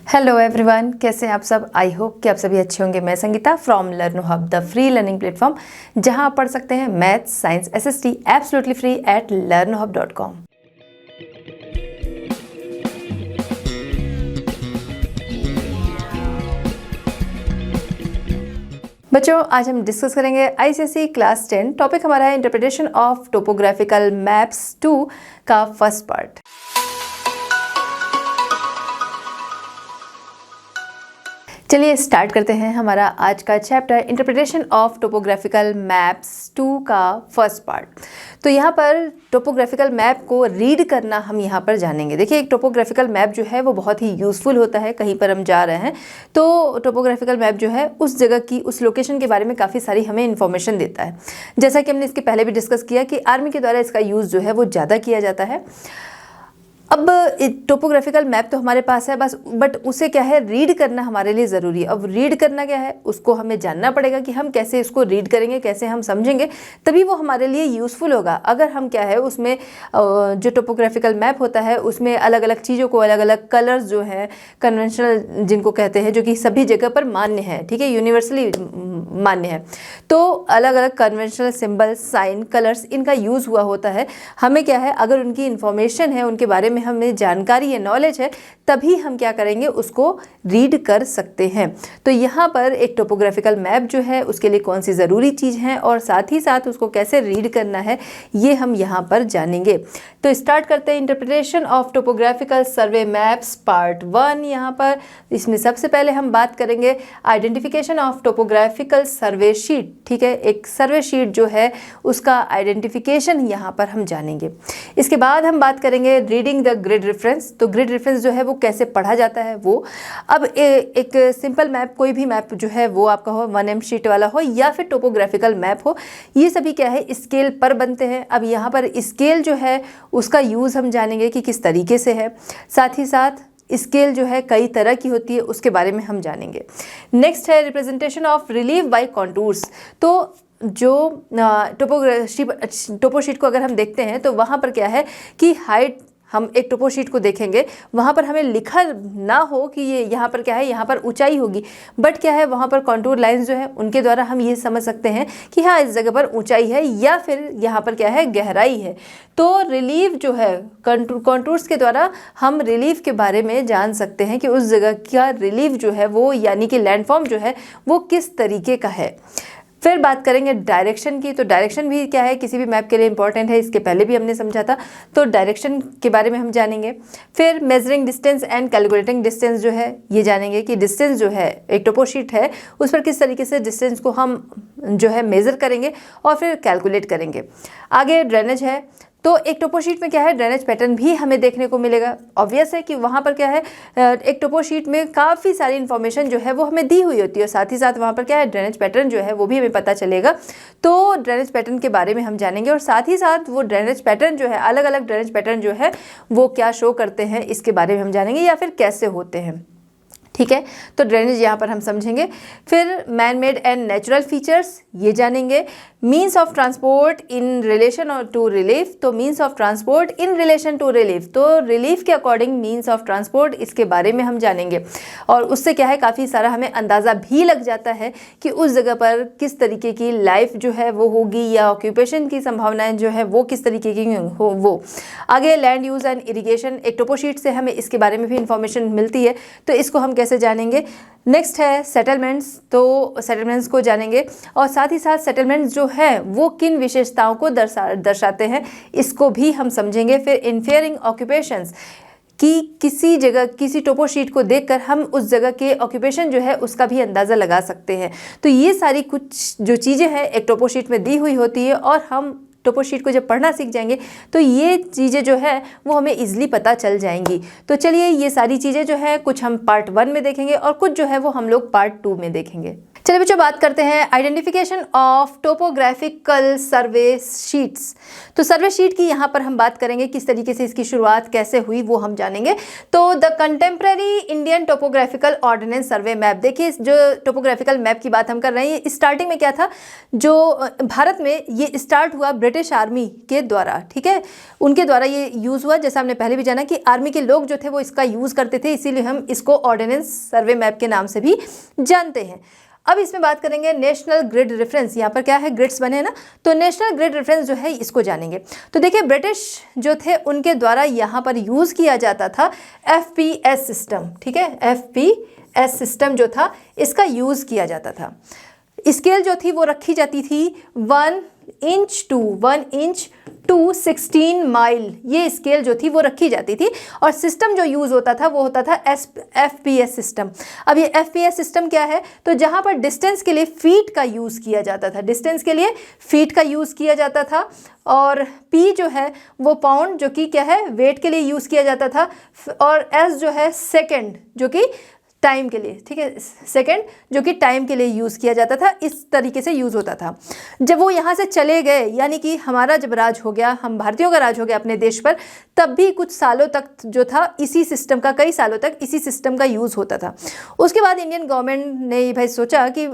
Hello everyone, कैसे हैं आप सब। आई होप कि आप सभी अच्छे होंगे। मैं Sangeeta from लर्नो hub, the free learning platform, जहां आप पढ़ सकते हैं maths, science, SST absolutely free at learnohub.com। बच्चों, आज हम डिस्कस करेंगे आईसीएसई क्लास 10। टॉपिक हमारा है इंटरप्रिटेशन ऑफ टोपोग्राफिकल मैप्स 2 का फर्स्ट पार्ट। चलिए स्टार्ट करते हैं हमारा आज का chapter interpretation of topographical maps 2 का फर्स्ट पार्ट। तो यहाँ पर टोपोग्राफिकल मैप को रीड करना हम यहाँ पर जानेंगे। देखिए, एक टोपोग्राफिकल मैप जो है वो बहुत ही यूज़फुल होता है। कहीं पर हम जा रहे हैं तो टोपोग्राफिकल मैप जो है उस जगह की, उस लोकेशन के बारे में काफ़ी सारी हमें इन्फॉर्मेशन देता है। जैसा कि हमने इसके पहले भी डिस्कस किया कि आर्मी के द्वारा इसका यूज़ जो है वो ज़्यादा किया जाता है। अब टोपोग्राफिकल मैप तो हमारे पास है बस, बट उसे क्या है, रीड करना हमारे लिए ज़रूरी है। अब रीड करना क्या है, उसको हमें जानना पड़ेगा कि हम कैसे इसको रीड करेंगे, कैसे हम समझेंगे, तभी वो हमारे लिए यूज़फुल होगा। अगर हम क्या है उसमें जो टोपोग्राफिकल मैप होता है उसमें अलग अलग चीज़ों को, अलग अलग कलर्स जो है कन्वेंशनल जिनको कहते हैं, जो कि सभी जगह पर मान्य है, ठीक है, यूनिवर्सली मान्य है, तो अलग अलग कन्वेंशनल सिंबल, साइन, कलर्स, इनका यूज़ हुआ होता है। हमें क्या है, अगर उनकी इन्फॉर्मेशन है, उनके बारे में हमें जानकारी है, नॉलेज है, तभी हम क्या करेंगे, उसको रीड कर सकते हैं। तो यहाँ पर एक टोपोग्राफिकल मैप जो है उसके लिए कौन सी ज़रूरी चीज़ है और साथ ही साथ उसको कैसे रीड करना है, ये हम यहाँ पर जानेंगे। तो स्टार्ट करते हैं interpretation of topographical survey maps part 1। यहाँ पर इसमें सबसे पहले हम बात करेंगे identification of topographical survey sheet. ठीक है, एक सर्वे शीट जो है उसका आइडेंटिफिकेशन यहाँ पर हम जानेंगे। इसके बाद हम बात करेंगे रीडिंग द ग्रिड रेफरेंस। तो ग्रिड रेफरेंस जो है वो कैसे पढ़ा जाता है वो। अब एक सिंपल मैप, कोई भी मैप जो है वो आपका हो 1M शीट वाला हो या फिर टोपोग्राफिकल मैप हो, ये सभी क्या है, स्केल पर बनते हैं। अब यहाँ पर स्केल जो है उसका यूज़ हम जानेंगे कि किस तरीके से है। साथ ही साथ स्केल जो है कई तरह की होती है, उसके बारे में हम जानेंगे। नेक्स्ट है representation of relief by contours. तो जो टोपो शीट को अगर हम देखते हैं तो वहाँ पर क्या है कि हाइट, हम एक टोपो शीट को देखेंगे, वहाँ पर हमें लिखा ना हो कि ये यहाँ पर क्या है, यहाँ पर ऊंचाई होगी, बट क्या है वहाँ पर कॉन्टूर लाइंस जो है उनके द्वारा हम ये समझ सकते हैं कि हाँ इस जगह पर ऊंचाई है या फिर यहाँ पर क्या है, गहराई है। तो रिलीफ जो है, कॉन्टूर्स के द्वारा हम रिलीफ के बारे में जान सकते हैं कि उस जगह का रिलीफ जो है वो, यानी कि लैंडफॉर्म जो है वो किस तरीके का है। फिर बात करेंगे डायरेक्शन की। तो डायरेक्शन भी क्या है, किसी भी मैप के लिए इंपॉर्टेंट है, इसके पहले भी हमने समझा था। तो डायरेक्शन के बारे में हम जानेंगे। फिर measuring distance and calculating distance जो है ये जानेंगे कि डिस्टेंस जो है, एक टोपो शीट है उस पर किस तरीके से डिस्टेंस को हम जो है मेज़र करेंगे और फिर कैलकुलेट करेंगे। आगे ड्रेनेज है। तो एक टोपो शीट में क्या है, ड्रेनेज पैटर्न भी हमें देखने को मिलेगा। ऑब्वियस है कि वहाँ पर क्या है, एक टोपो शीट में काफ़ी सारी इन्फॉर्मेशन जो है वो हमें दी हुई होती है, साथ ही साथ वहाँ पर क्या है, ड्रेनेज पैटर्न जो है वो भी हमें पता चलेगा। तो ड्रेनेज पैटर्न के बारे में हम जानेंगे और साथ ही साथ वो ड्रेनेज पैटर्न जो है, अलग अलग ड्रेनेज पैटर्न जो है वो क्या शो करते हैं, इसके बारे में हम जानेंगे या फिर कैसे होते हैं। ठीक है, तो ड्रेनेज यहाँ पर हम समझेंगे। फिर man made and natural features ये जानेंगे। Means of transport in relation to relief. तो means of transport in relation to relief, तो रिलीफ के अकॉर्डिंग मीन्स ऑफ ट्रांसपोर्ट, इसके बारे में हम जानेंगे। और उससे क्या है, काफ़ी सारा हमें अंदाज़ा भी लग जाता है कि उस जगह पर किस तरीके की लाइफ जो है वो होगी, या ऑक्यूपेशन की संभावनाएं जो है वो किस तरीके की हो वो। आगे लैंड यूज़ एंड इरीगेशन। एक टोपो शीट से हमें इसके बारे में भी इंफॉर्मेशन मिलती है, तो इसको हम कैसे जानेंगे। नेक्स्ट है सेटलमेंट्स। तो सेटलमेंट्स को जानेंगे और साथ ही साथ सेटलमेंट्स जो है वो किन विशेषताओं को दर्शाते हैं, इसको भी हम समझेंगे। फिर इन्फेयरिंग ऑक्यूपेशंस, कि किसी जगह, किसी टोपो शीट को देखकर हम उस जगह के ऑक्यूपेशन जो है उसका भी अंदाज़ा लगा सकते हैं। तो ये सारी कुछ जो चीज़ें हैं एक टोपो शीट में दी हुई होती है, और हम टोपो शीट को जब पढ़ना सीख जाएंगे तो ये चीज़ें जो है वो हमें इजीली पता चल जाएंगी। तो चलिए ये सारी चीज़ें जो है कुछ हम पार्ट 1 में देखेंगे और कुछ जो है वो हम लोग पार्ट 2 में देखेंगे। चलिए बच्चों, बात करते हैं identification of topographical survey sheets. तो सर्वे शीट की यहाँ पर हम बात करेंगे, किस तरीके से इसकी शुरुआत कैसे हुई वो हम जानेंगे। तो the contemporary Indian topographical ordnance survey map, देखिए जो टोपोग्राफिकल मैप की बात हम कर रहे हैं, स्टार्टिंग में क्या था, जो भारत में ये स्टार्ट हुआ ब्रिटिश आर्मी के द्वारा, ठीक है, उनके द्वारा ये यूज़ हुआ। जैसा हमने पहले भी जाना कि आर्मी के लोग जो थे वो इसका यूज़ करते थे, इसीलिए हम इसको ऑर्डिनेंस सर्वे मैप के नाम से भी जानते हैं। अब इसमें बात करेंगे नेशनल ग्रिड रेफरेंस, यहाँ पर क्या है, ग्रिड्स बने हैं ना, तो नेशनल ग्रिड रेफरेंस जो है इसको जानेंगे। तो देखिए ब्रिटिश जो थे उनके द्वारा यहाँ पर यूज़ किया जाता था FPS सिस्टम, ठीक है, FPS सिस्टम जो था इसका यूज़ किया जाता था। स्केल जो थी वो रखी जाती थी 1 इंच टू 16 माइल, ये स्केल जो थी वो रखी जाती थी। और सिस्टम जो यूज़ होता था वो होता था FPS सिस्टम। अब ये FPS सिस्टम क्या है, तो जहाँ पर डिस्टेंस के लिए फीट का यूज़ किया जाता था, डिस्टेंस के लिए फीट का यूज़ किया जाता था, और P जो है वो पाउंड जो कि क्या है, वेट के लिए यूज़ किया जाता था, और S जो है सेकेंड जो कि टाइम के लिए, ठीक है, सेकंड जो कि टाइम के लिए यूज़ किया जाता था। इस तरीके से यूज़ होता था। जब वो यहाँ से चले गए, यानी कि हमारा जब राज हो गया, हम भारतीयों का राज हो गया अपने देश पर, तब भी कुछ सालों तक जो था इसी सिस्टम का, कई सालों तक इसी सिस्टम का यूज़ होता था। उसके बाद इंडियन गवर्नमेंट ने भाई सोचा कि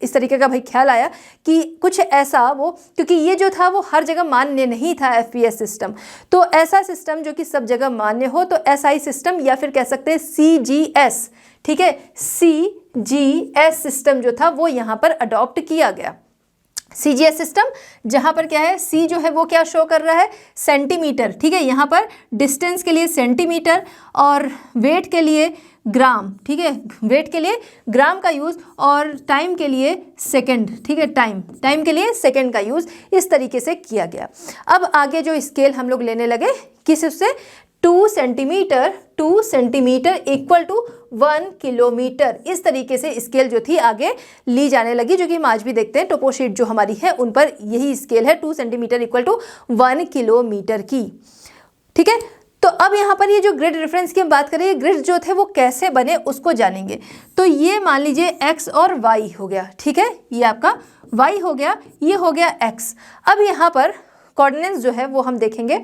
इस तरीके का भाई ख्याल आया कि कुछ ऐसा वो, क्योंकि ये जो था वो हर जगह मान्य नहीं था FPS सिस्टम, तो ऐसा सिस्टम जो कि सब जगह मान्य हो, तो SI सिस्टम या फिर कह सकते हैं CGS, ठीक है, CGS सिस्टम जो था वो यहाँ पर अडॉप्ट किया गया। CGS सिस्टम जहाँ पर क्या है, C जो है वो क्या शो कर रहा है, सेंटीमीटर, ठीक है, यहाँ पर डिस्टेंस के लिए सेंटीमीटर और वेट के लिए ग्राम, ठीक है, वेट के लिए ग्राम का यूज़, और टाइम के लिए सेकंड, ठीक है, टाइम के लिए सेकंड का यूज़, इस तरीके से किया गया। अब आगे जो स्केल हम लोग लेने लगे, किस उससे, 2 सेंटीमीटर इक्वल टू 1 किलोमीटर, इस तरीके से स्केल जो थी आगे ली जाने लगी, जो कि हम आज भी देखते हैं टोपो शीट जो हमारी है उन पर यही स्केल है, 2 सेंटीमीटर इक्वल टू 1 किलोमीटर की, ठीक है। तो अब यहाँ पर ये जो ग्रिड रेफरेंस की हम बात करें, ग्रिड जो थे वो कैसे बने उसको जानेंगे। तो ये मान लीजिए X और Y हो गया, ठीक है, ये आपका Y हो गया, ये हो गया X। अब यहाँ पर कोऑर्डिनेट्स जो है वो हम देखेंगे,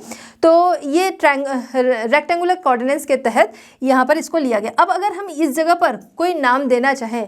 तो ये रेक्टेंगुलर कोऑर्डिनेट्स के तहत यहाँ पर इसको लिया गया। अब अगर हम इस जगह पर कोई नाम देना चाहें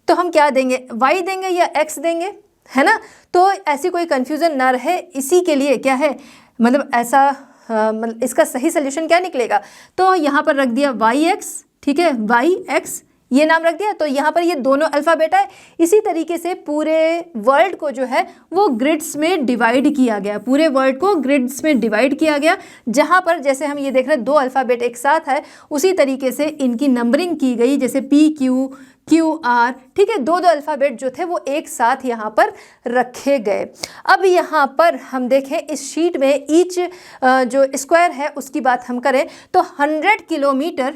तो हम क्या देंगे, Y देंगे या X देंगे, है ना, तो ऐसी कोई कन्फ्यूज़न ना रहे, इसी के लिए क्या है, मतलब ऐसा मतलब इसका सही सोल्यूशन क्या निकलेगा, तो यहाँ पर रख दिया YX, ठीक है, YX ये नाम रख दिया। तो यहाँ पर ये दोनों अल्फ़ाबेट है। इसी तरीके से पूरे वर्ल्ड को जो है वो ग्रिड्स में डिवाइड किया गया, पूरे वर्ल्ड को ग्रिड्स में डिवाइड किया गया, जहाँ पर जैसे हम ये देख रहे हैं 2 अल्फ़ाबेट एक साथ है, उसी तरीके से इनकी नंबरिंग की गई, जैसे PQ QR, ठीक है, 2 अल्फ़ाबेट जो थे वो एक साथ यहाँ पर रखे गए। अब यहाँ पर हम देखें इस शीट में ईच जो स्क्वायर है उसकी बात हम करें तो 100 किलोमीटर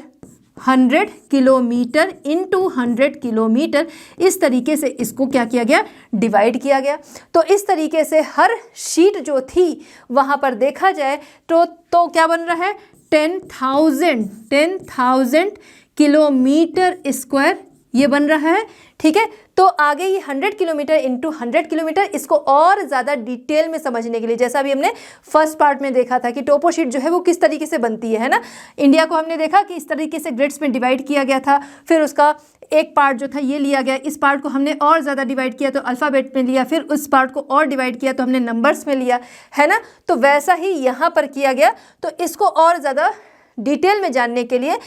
इंटू 100 किलोमीटर, इस तरीके से इसको क्या किया गया, डिवाइड किया गया। तो इस तरीके से हर शीट जो थी वहाँ पर देखा जाए तो क्या बन रहा है, 10,000 किलोमीटर स्क्वायर ये बन रहा है, ठीक है। तो आगे ये 100 किलोमीटर इंटू 100 किलोमीटर, इसको और ज़्यादा डिटेल में समझने के लिए, जैसा अभी हमने फर्स्ट पार्ट में देखा था कि टोपो शीट जो है वो किस तरीके से बनती है ना, इंडिया को हमने देखा कि इस तरीके से ग्रिड्स में डिवाइड किया गया था, फिर उसका एक पार्ट जो था ये लिया गया, इस पार्ट को हमने और ज़्यादा डिवाइड किया तो अल्फ़ाबेट में लिया, फिर उस पार्ट को और डिवाइड किया तो हमने नंबर्स में लिया, है ना। तो वैसा ही यहाँ पर किया गया। तो इसको और ज़्यादा डिटेल में जानने के लिए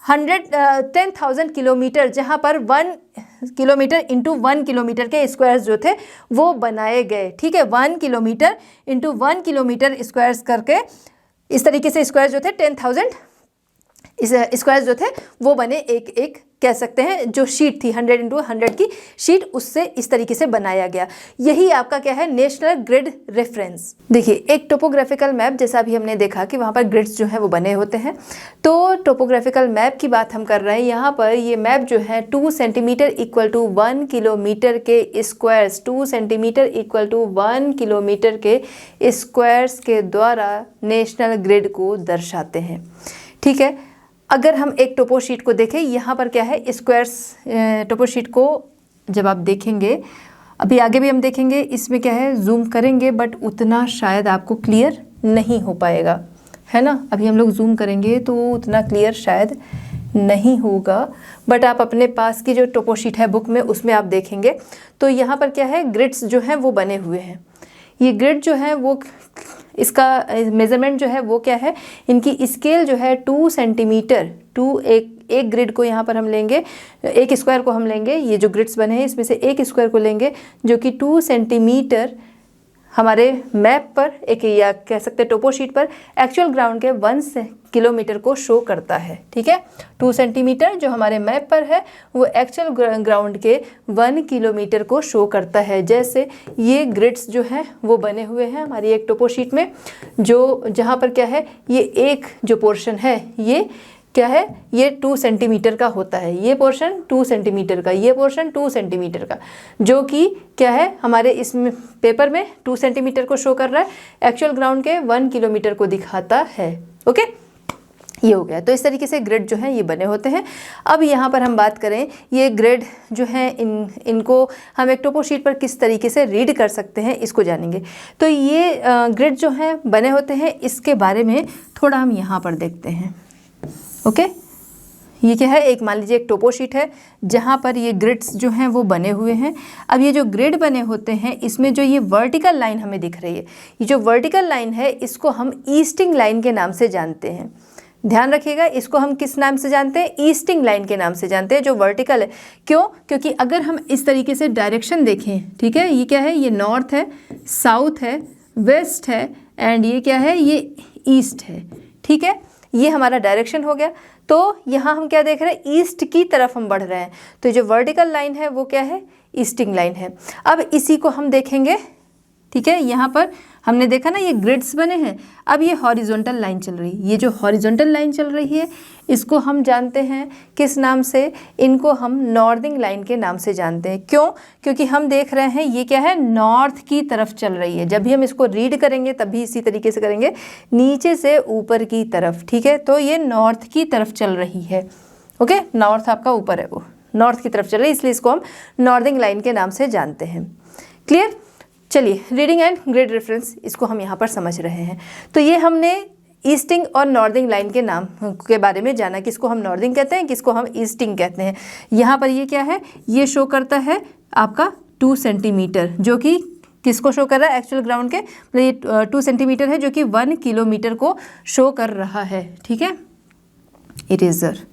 10,000 किलोमीटर, जहाँ पर 1 किलोमीटर इंटू 1 किलोमीटर के स्क्वायर्स जो थे वो बनाए गए, ठीक है, 1 किलोमीटर इंटू 1 किलोमीटर स्क्वायर्स करके इस तरीके से स्क्वायर जो थे 10,000 इस स्क्वायर्स जो थे वो बने, एक एक कह सकते हैं जो शीट थी 100 इंटू 100 की शीट, उससे इस तरीके से बनाया गया। यही आपका क्या है, नेशनल ग्रिड रेफरेंस। देखिए एक टोपोग्राफिकल मैप, जैसा अभी हमने देखा कि वहाँ पर ग्रिड्स जो है वो बने होते हैं, तो टोपोग्राफिकल मैप की बात हम कर रहे हैं। यहाँ पर ये मैप जो है 2 सेंटीमीटर इक्वल टू 1 किलोमीटर के squares, 2 centimetre equal to 1 kilometre के स्क्वायर्स के द्वारा नेशनल ग्रिड को दर्शाते हैं, ठीक है। अगर हम एक टोपो शीट को देखें, यहाँ पर क्या है, स्क्वायर्स टोपो शीट को जब आप देखेंगे, अभी आगे भी हम देखेंगे, इसमें क्या है जूम करेंगे बट उतना शायद आपको क्लियर नहीं हो पाएगा, है ना। अभी हम लोग जूम करेंगे तो उतना क्लियर शायद नहीं होगा, बट आप अपने पास की जो टोपो शीट है बुक में, उसमें आप देखेंगे तो यहाँ पर क्या है, ग्रिड्स जो हैं वो बने हुए हैं। ये ग्रिड जो है वो, इसका मेज़रमेंट जो है वो क्या है, इनकी स्केल जो है 2 सेंटीमीटर, एक ग्रिड को यहाँ पर हम लेंगे, एक स्क्वायर को हम लेंगे, ये जो ग्रिड्स बने हैं इसमें से एक स्क्वायर को लेंगे जो कि 2 सेंटीमीटर हमारे मैप पर, एक या कह सकते हैं टोपो शीट पर, एक्चुअल ग्राउंड के 1 किलोमीटर को शो करता है। ठीक है, 2 सेंटीमीटर जो हमारे मैप पर है वो एक्चुअल ग्राउंड के 1 किलोमीटर को शो करता है। जैसे ये ग्रिड्स जो हैं वो बने हुए हैं हमारी एक टोपो शीट में, जो जहाँ पर क्या है, ये एक जो पोर्शन है ये क्या है, ये 2 सेंटीमीटर का होता है, ये पोर्शन 2 सेंटीमीटर का, ये पोर्शन 2 सेंटीमीटर का, जो कि क्या है हमारे इस पेपर में 2 सेंटीमीटर को शो कर रहा है, एक्चुअल ग्राउंड के 1 किलोमीटर को दिखाता है। ओके, ये हो गया। तो इस तरीके से ग्रिड जो है ये बने होते हैं। अब यहाँ पर हम बात करें, ये ग्रिड जो है इनको हम एक टोपो शीट पर किस तरीके से रीड कर सकते हैं, इसको जानेंगे। तो ये ग्रिड जो है बने होते हैं, इसके बारे में थोड़ा हम यहाँ पर देखते हैं। ओके, ये क्या है, एक मान लीजिए एक टोपो शीट है जहाँ पर ये ग्रिड्स जो हैं वो बने हुए हैं। अब ये जो ग्रिड बने होते हैं इसमें जो ये वर्टिकल लाइन हमें दिख रही है, ये जो वर्टिकल लाइन है इसको हम ईस्टिंग लाइन के नाम से जानते हैं। ध्यान रखिएगा, इसको हम किस नाम से जानते हैं, ईस्टिंग लाइन के नाम से जानते हैं, जो वर्टिकल है। क्यों? क्योंकि अगर हम इस तरीके से डायरेक्शन देखें, ठीक है, ये क्या है, ये नॉर्थ है, साउथ है, वेस्ट है, एंड ये क्या है, ये ईस्ट है। ठीक है, ये हमारा डायरेक्शन हो गया। तो यहाँ हम क्या देख रहे हैं, ईस्ट की तरफ हम बढ़ रहे हैं, तो जो वर्टिकल लाइन है वो क्या है, ईस्टिंग लाइन है। अब इसी को हम देखेंगे, ठीक है, यहाँ पर हमने देखा ना ये ग्रिड्स बने हैं, अब ये हॉरिजॉन्टल लाइन चल रही है, ये जो हॉरिजॉन्टल लाइन चल रही है इसको हम जानते हैं किस नाम से, इनको हम नॉर्दिंग लाइन के नाम से जानते हैं। क्यों? क्योंकि हम देख रहे हैं ये क्या है, नॉर्थ की तरफ चल रही है। जब भी हम इसको रीड करेंगे तब भी इसी तरीके से करेंगे, नीचे से ऊपर की तरफ। ठीक है, तो ये नॉर्थ की तरफ चल रही है। ओके, नॉर्थ आपका ऊपर है, वो नॉर्थ की तरफ चल रही है, इसलिए इसको हम नॉर्दिंग लाइन के नाम से जानते हैं। क्लियर? चलिए, रीडिंग एंड ग्रिड रेफरेंस, इसको हम यहाँ पर समझ रहे हैं। तो ये हमने ईस्टिंग और नॉर्दिंग लाइन के नाम के बारे में जाना, किसको हम नॉर्दिंग कहते हैं, किसको हम ईस्टिंग कहते हैं। यहाँ पर ये क्या है, ये शो करता है आपका 2 सेंटीमीटर, जो कि किसको शो कर रहा है, एक्चुअल ग्राउंड के, मतलब ये 2 सेंटीमीटर है जो कि 1 किलोमीटर को शो कर रहा है। ठीक है, इरेजर।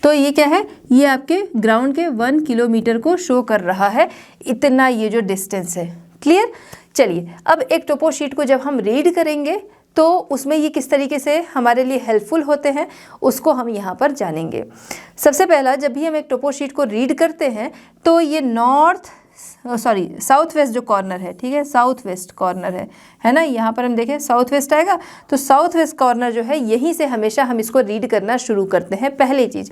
तो ये क्या है, ये आपके ग्राउंड के 1 किलोमीटर को शो कर रहा है, इतना ये जो डिस्टेंस है। क्लियर? चलिए, अब एक टोपो शीट को जब हम रीड करेंगे तो उसमें ये किस तरीके से हमारे लिए हेल्पफुल होते हैं उसको हम यहाँ पर जानेंगे। सबसे पहला, जब भी हम एक टोपो शीट को रीड करते हैं तो ये साउथ वेस्ट जो कॉर्नर है, ठीक है, साउथ वेस्ट कॉर्नर है ना, यहाँ पर हम देखें साउथ वेस्ट आएगा, तो साउथ वेस्ट कॉर्नर जो है यहीं से हमेशा हम इसको रीड करना शुरू करते हैं। पहली चीज़,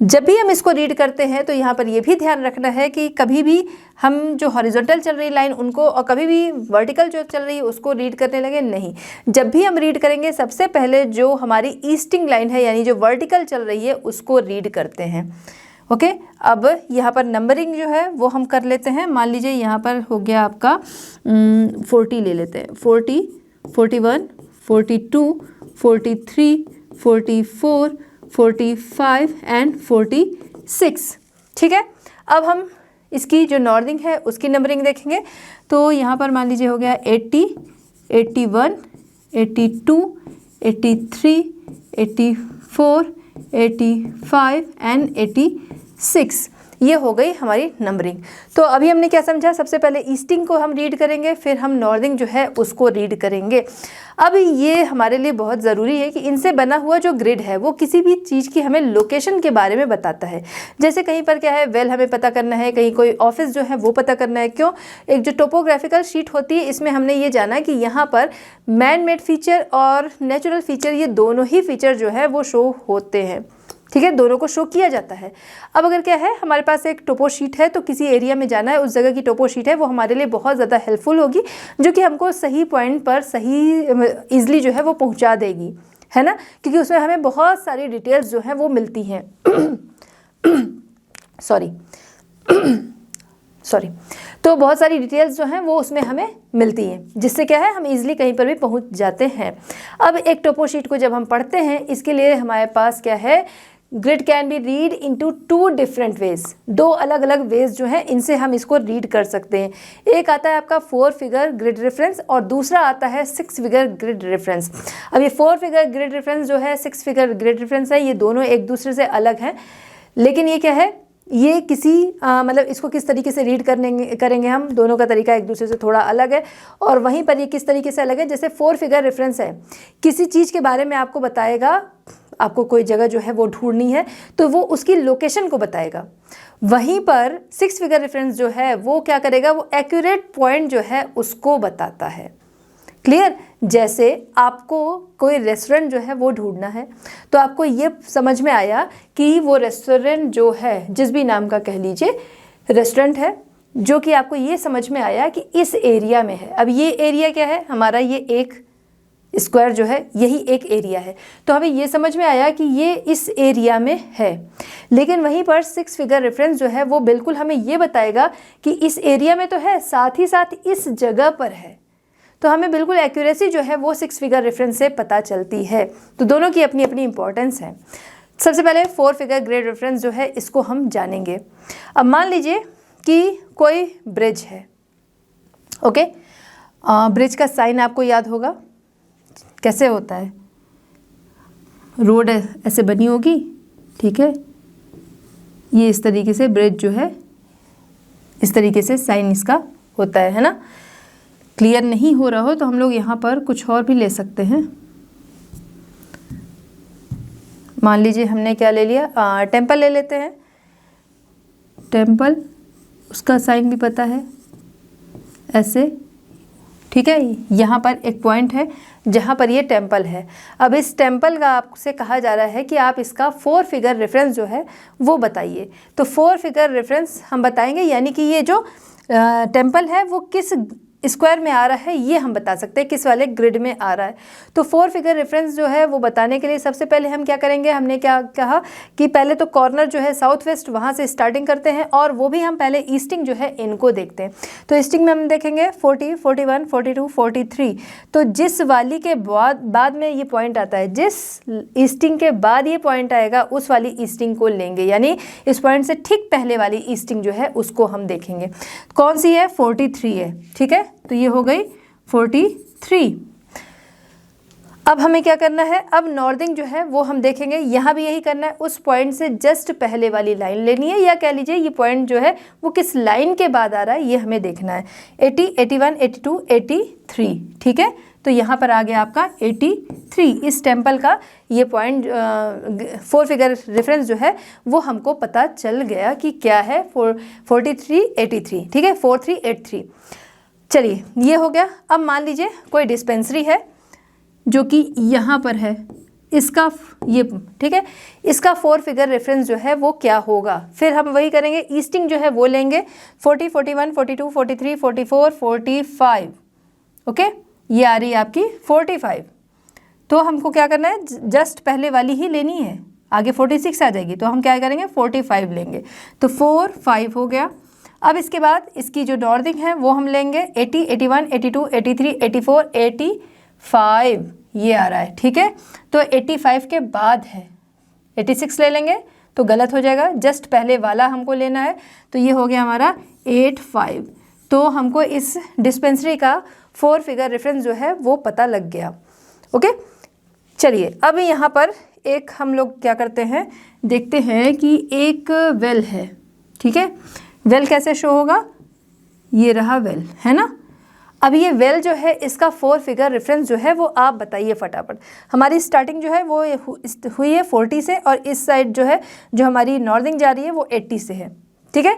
जब भी हम इसको रीड करते हैं तो यहाँ पर ये भी ध्यान रखना है कि कभी भी हम जो हॉरिजॉन्टल चल रही लाइन उनको, और कभी भी वर्टिकल जो चल रही है उसको रीड करने लगे नहीं। जब भी हम रीड करेंगे सबसे पहले जो हमारी ईस्टिंग लाइन है, यानी जो वर्टिकल चल रही है, उसको रीड करते हैं। ओके, अब यहाँ पर नंबरिंग जो है वो हम कर लेते हैं। मान लीजिए यहाँ पर हो गया आपका 40 ले लेते हैं, 40, 41, 42, 43, 44, 45 एंड 46। ठीक है, अब हम इसकी जो नॉर्दिंग है उसकी नंबरिंग देखेंगे। तो यहाँ पर मान लीजिए हो गया 80, 81, 82, 83, 84, 85 एंड 86। ये हो गई हमारी नंबरिंग। तो अभी हमने क्या समझा, सबसे पहले ईस्टिंग को हम रीड करेंगे, फिर हम नॉर्दिंग जो है उसको रीड करेंगे। अब ये हमारे लिए बहुत ज़रूरी है कि इनसे बना हुआ जो ग्रिड है वो किसी भी चीज़ की हमें लोकेशन के बारे में बताता है। जैसे कहीं पर क्या है, वेल हमें पता करना है, कहीं कोई ऑफिस जो है वो पता करना है। क्यों? एक जो टोपोग्राफिकल शीट होती है इसमें हमने ये जाना कि यहाँ पर मैन मेड फीचर और नेचुरल फीचर, ये दोनों ही फीचर जो है वो शो होते हैं। ठीक है, दोनों को शो किया जाता है। अब अगर क्या है, हमारे पास एक टोपो शीट है तो किसी एरिया में जाना है, उस जगह की टोपो शीट है, वो हमारे लिए बहुत ज़्यादा हेल्पफुल होगी, जो कि हमको सही पॉइंट पर सही ईजिली जो है वो पहुंचा देगी, है ना, क्योंकि उसमें हमें बहुत सारी डिटेल्स जो हैं वो मिलती हैं। सॉरी तो बहुत सारी डिटेल्स जो हैं वो उसमें हमें मिलती हैं, जिससे क्या है हम इजीली कहीं पर भी पहुंच जाते हैं। अब एक टोपो शीट को जब हम पढ़ते हैं, इसके लिए हमारे पास क्या है, grid can be read into 2 different ways, 2 अलग अलग वेज जो हैं इनसे हम इसको रीड कर सकते हैं। एक आता है आपका 4 फिगर ग्रिड रेफरेंस और दूसरा आता है 6 फिगर ग्रिड रेफरेंस। अब ये 4 फिगर ग्रिड रेफरेंस जो है 6 फिगर ग्रिड रेफरेंस है, ये दोनों एक दूसरे से अलग हैं, लेकिन ये क्या है, ये किसी मतलब इसको किस तरीके से रीड करेंगे हम, दोनों का तरीका एक दूसरे से थोड़ा अलग है। और वहीं पर ये किस तरीके से अलग है, जैसे 4 फिगर रेफरेंस है, किसी चीज़ के बारे में आपको बताएगा, आपको कोई जगह जो है वो ढूंढनी है तो वो उसकी लोकेशन को बताएगा। वहीं पर 6 फिगर रेफरेंस जो है वो क्या करेगा, वो एक्यूरेट पॉइंट जो है उसको बताता है। क्लियर? जैसे आपको कोई रेस्टोरेंट जो है वो ढूंढना है, तो आपको ये समझ में आया कि वो रेस्टोरेंट जो है, जिस भी नाम का कह लीजिए रेस्टोरेंट है, जो कि आपको ये समझ में आया कि इस एरिया में है। अब ये एरिया क्या है हमारा, ये एक स्क्वायर जो है यही एक एरिया है, तो हमें ये समझ में आया कि ये इस एरिया में है। लेकिन वहीं पर 6 फिगर रेफरेंस जो है वो बिल्कुल हमें ये बताएगा कि इस एरिया में तो है, साथ ही साथ इस जगह पर है। तो हमें बिल्कुल एक्यूरेसी जो है वो 6 फिगर रेफरेंस से पता चलती है। तो दोनों की अपनी अपनी इंपॉर्टेंस है। सबसे पहले 4 फिगर ग्रिड रेफरेंस जो है इसको हम जानेंगे। अब मान लीजिए कि कोई ब्रिज है, ओके, ब्रिज का साइन आपको याद होगा, कैसे होता है, रोड ऐसे बनी होगी, ठीक है, ये इस तरीके से ब्रिज जो है इस तरीके से साइन इसका होता है ना। क्लियर नहीं हो रहा हो तो हम लोग यहाँ पर कुछ और भी ले सकते हैं। मान लीजिए हमने क्या ले लिया, टेम्पल ले लेते हैं। टेम्पल, उसका साइन भी पता है ऐसे, ठीक है। यहाँ पर एक पॉइंट है जहाँ पर ये टेम्पल है। अब इस टेम्पल का आपसे कहा जा रहा है कि आप इसका 4 फिगर रेफरेंस जो है वो बताइए। तो 4 फिगर रेफरेंस हम बताएंगे, यानी कि ये जो टेम्पल है वो किस स्क्वायर में आ रहा है ये हम बता सकते हैं, किस वाले ग्रिड में आ रहा है। तो 4 फिगर रेफरेंस जो है वो बताने के लिए सबसे पहले हम क्या करेंगे, हमने क्या कहा कि पहले तो कॉर्नर जो है साउथ वेस्ट, वहाँ से स्टार्टिंग करते हैं और वो भी हम पहले ईस्टिंग जो है इनको देखते हैं। तो ईस्टिंग में हम देखेंगे 40, 41, 42, 43। तो जिस वाली के बाद में ये पॉइंट आता है, जिस ईस्टिंग के बाद ये पॉइंट आएगा उस वाली ईस्टिंग को लेंगे, यानी इस पॉइंट से ठीक पहले वाली ईस्टिंग जो है उसको हम देखेंगे। कौन सी है, 43 है, ठीक है। तो ये हो गई 43। अब हमें क्या करना है, अब नॉर्दिंग जो है वो हम देखेंगे, यहाँ भी यही करना है, उस पॉइंट से जस्ट पहले वाली लाइन लेनी है, या कह लीजिए ये पॉइंट जो है वो किस लाइन के बाद आ रहा है ये हमें देखना है। 80, 81, 82, 83, ठीक है। तो यहाँ पर आ गया आपका 83। इस टेम्पल का ये पॉइंट 4 फिगर रेफरेंस जो है वो हमको पता चल गया कि क्या है, 43, 83, ठीक है, 4383। चलिए ये हो गया। अब मान लीजिए कोई डिस्पेंसरी है जो कि यहाँ पर है, इसका ये, ठीक है, इसका 4 फिगर रेफरेंस जो है वो क्या होगा। फिर हम वही करेंगे, ईस्टिंग जो है वो लेंगे 40, 41, 42, 43, 44, 45, ओके, ये आ रही है आपकी 45। तो हमको क्या करना है, जस्ट पहले वाली ही लेनी है, आगे 46 आ जाएगी, तो हम क्या करेंगे 45 लेंगे। तो 4, 5 हो गया। अब इसके बाद इसकी जो नॉर्दिंग है वो हम लेंगे 80, 81, 82, 83, 84, 85, ये आ रहा है, ठीक है। तो 85 के बाद है, 86 ले लेंगे तो गलत हो जाएगा, जस्ट पहले वाला हमको लेना है। तो ये हो गया हमारा 85। तो हमको इस डिस्पेंसरी का 4 फिगर रेफरेंस जो है वो पता लग गया, ओके। चलिए अब यहाँ पर एक हम लोग क्या करते हैं, देखते हैं कि एक वेल है, ठीक है। वेल कैसे शो होगा, ये रहा वेल, है ना। अब ये वेल जो है इसका 4 फिगर रेफरेंस जो है वो आप बताइए फटाफट। हमारी स्टार्टिंग जो है वो हुई है 40 से, और इस साइड जो है जो हमारी नॉर्दिंग जा रही है वो 80 से है, ठीक है।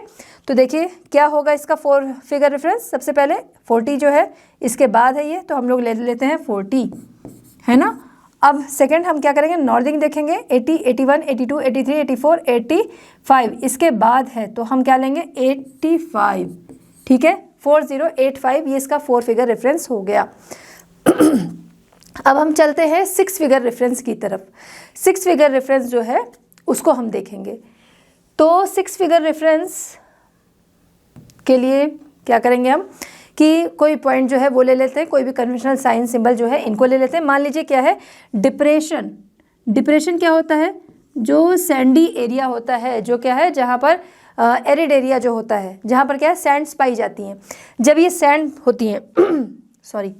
तो देखिए क्या होगा इसका 4 फिगर रेफरेंस, सबसे पहले 40 जो है इसके बाद है ये, तो हम लोग ले लेते हैं 40, है ना। अब सेकंड हम क्या करेंगे, नॉर्दिंग देखेंगे 80, 81, 82, 83, 84, 85, इसके बाद है तो हम क्या लेंगे 85, ठीक है, 4085, ये इसका 4 फिगर रेफरेंस हो गया। अब हम चलते हैं 6 फिगर रेफरेंस की तरफ। 6 फिगर रेफरेंस जो है उसको हम देखेंगे। तो 6 फिगर रेफरेंस के लिए क्या करेंगे हम कि कोई पॉइंट जो है वो ले लेते हैं, कोई भी कन्वेंशनल साइन सिंबल जो है इनको ले लेते हैं। मान लीजिए क्या है, डिप्रेशन। डिप्रेशन क्या होता है, जो सैंडी एरिया होता है, जो क्या है जहाँ पर एरिड एरिया जो होता है, जहाँ पर क्या है सैंड्स पाई जाती हैं। जब ये सैंड होती हैं सॉरी,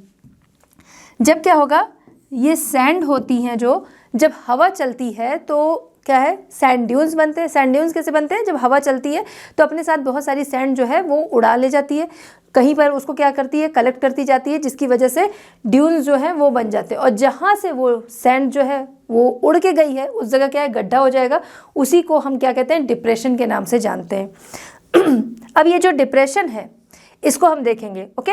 जब क्या होगा, ये सैंड होती हैं जो जब हवा चलती है तो क्या है सैंड ड्यून्स बनते हैं। सैंड ड्यून्स कैसे बनते हैं, जब हवा चलती है तो अपने साथ बहुत सारी सैंड जो है वो उड़ा ले जाती है, कहीं पर उसको क्या करती है कलेक्ट करती जाती है, जिसकी वजह से ड्यून्स जो है वो बन जाते हैं। और जहाँ से वो सैंड जो है वो उड़ के गई है उस जगह क्या है गड्ढा हो जाएगा, उसी को हम क्या कहते हैं डिप्रेशन के नाम से जानते हैं। अब ये जो डिप्रेशन है इसको हम देखेंगे। ओके,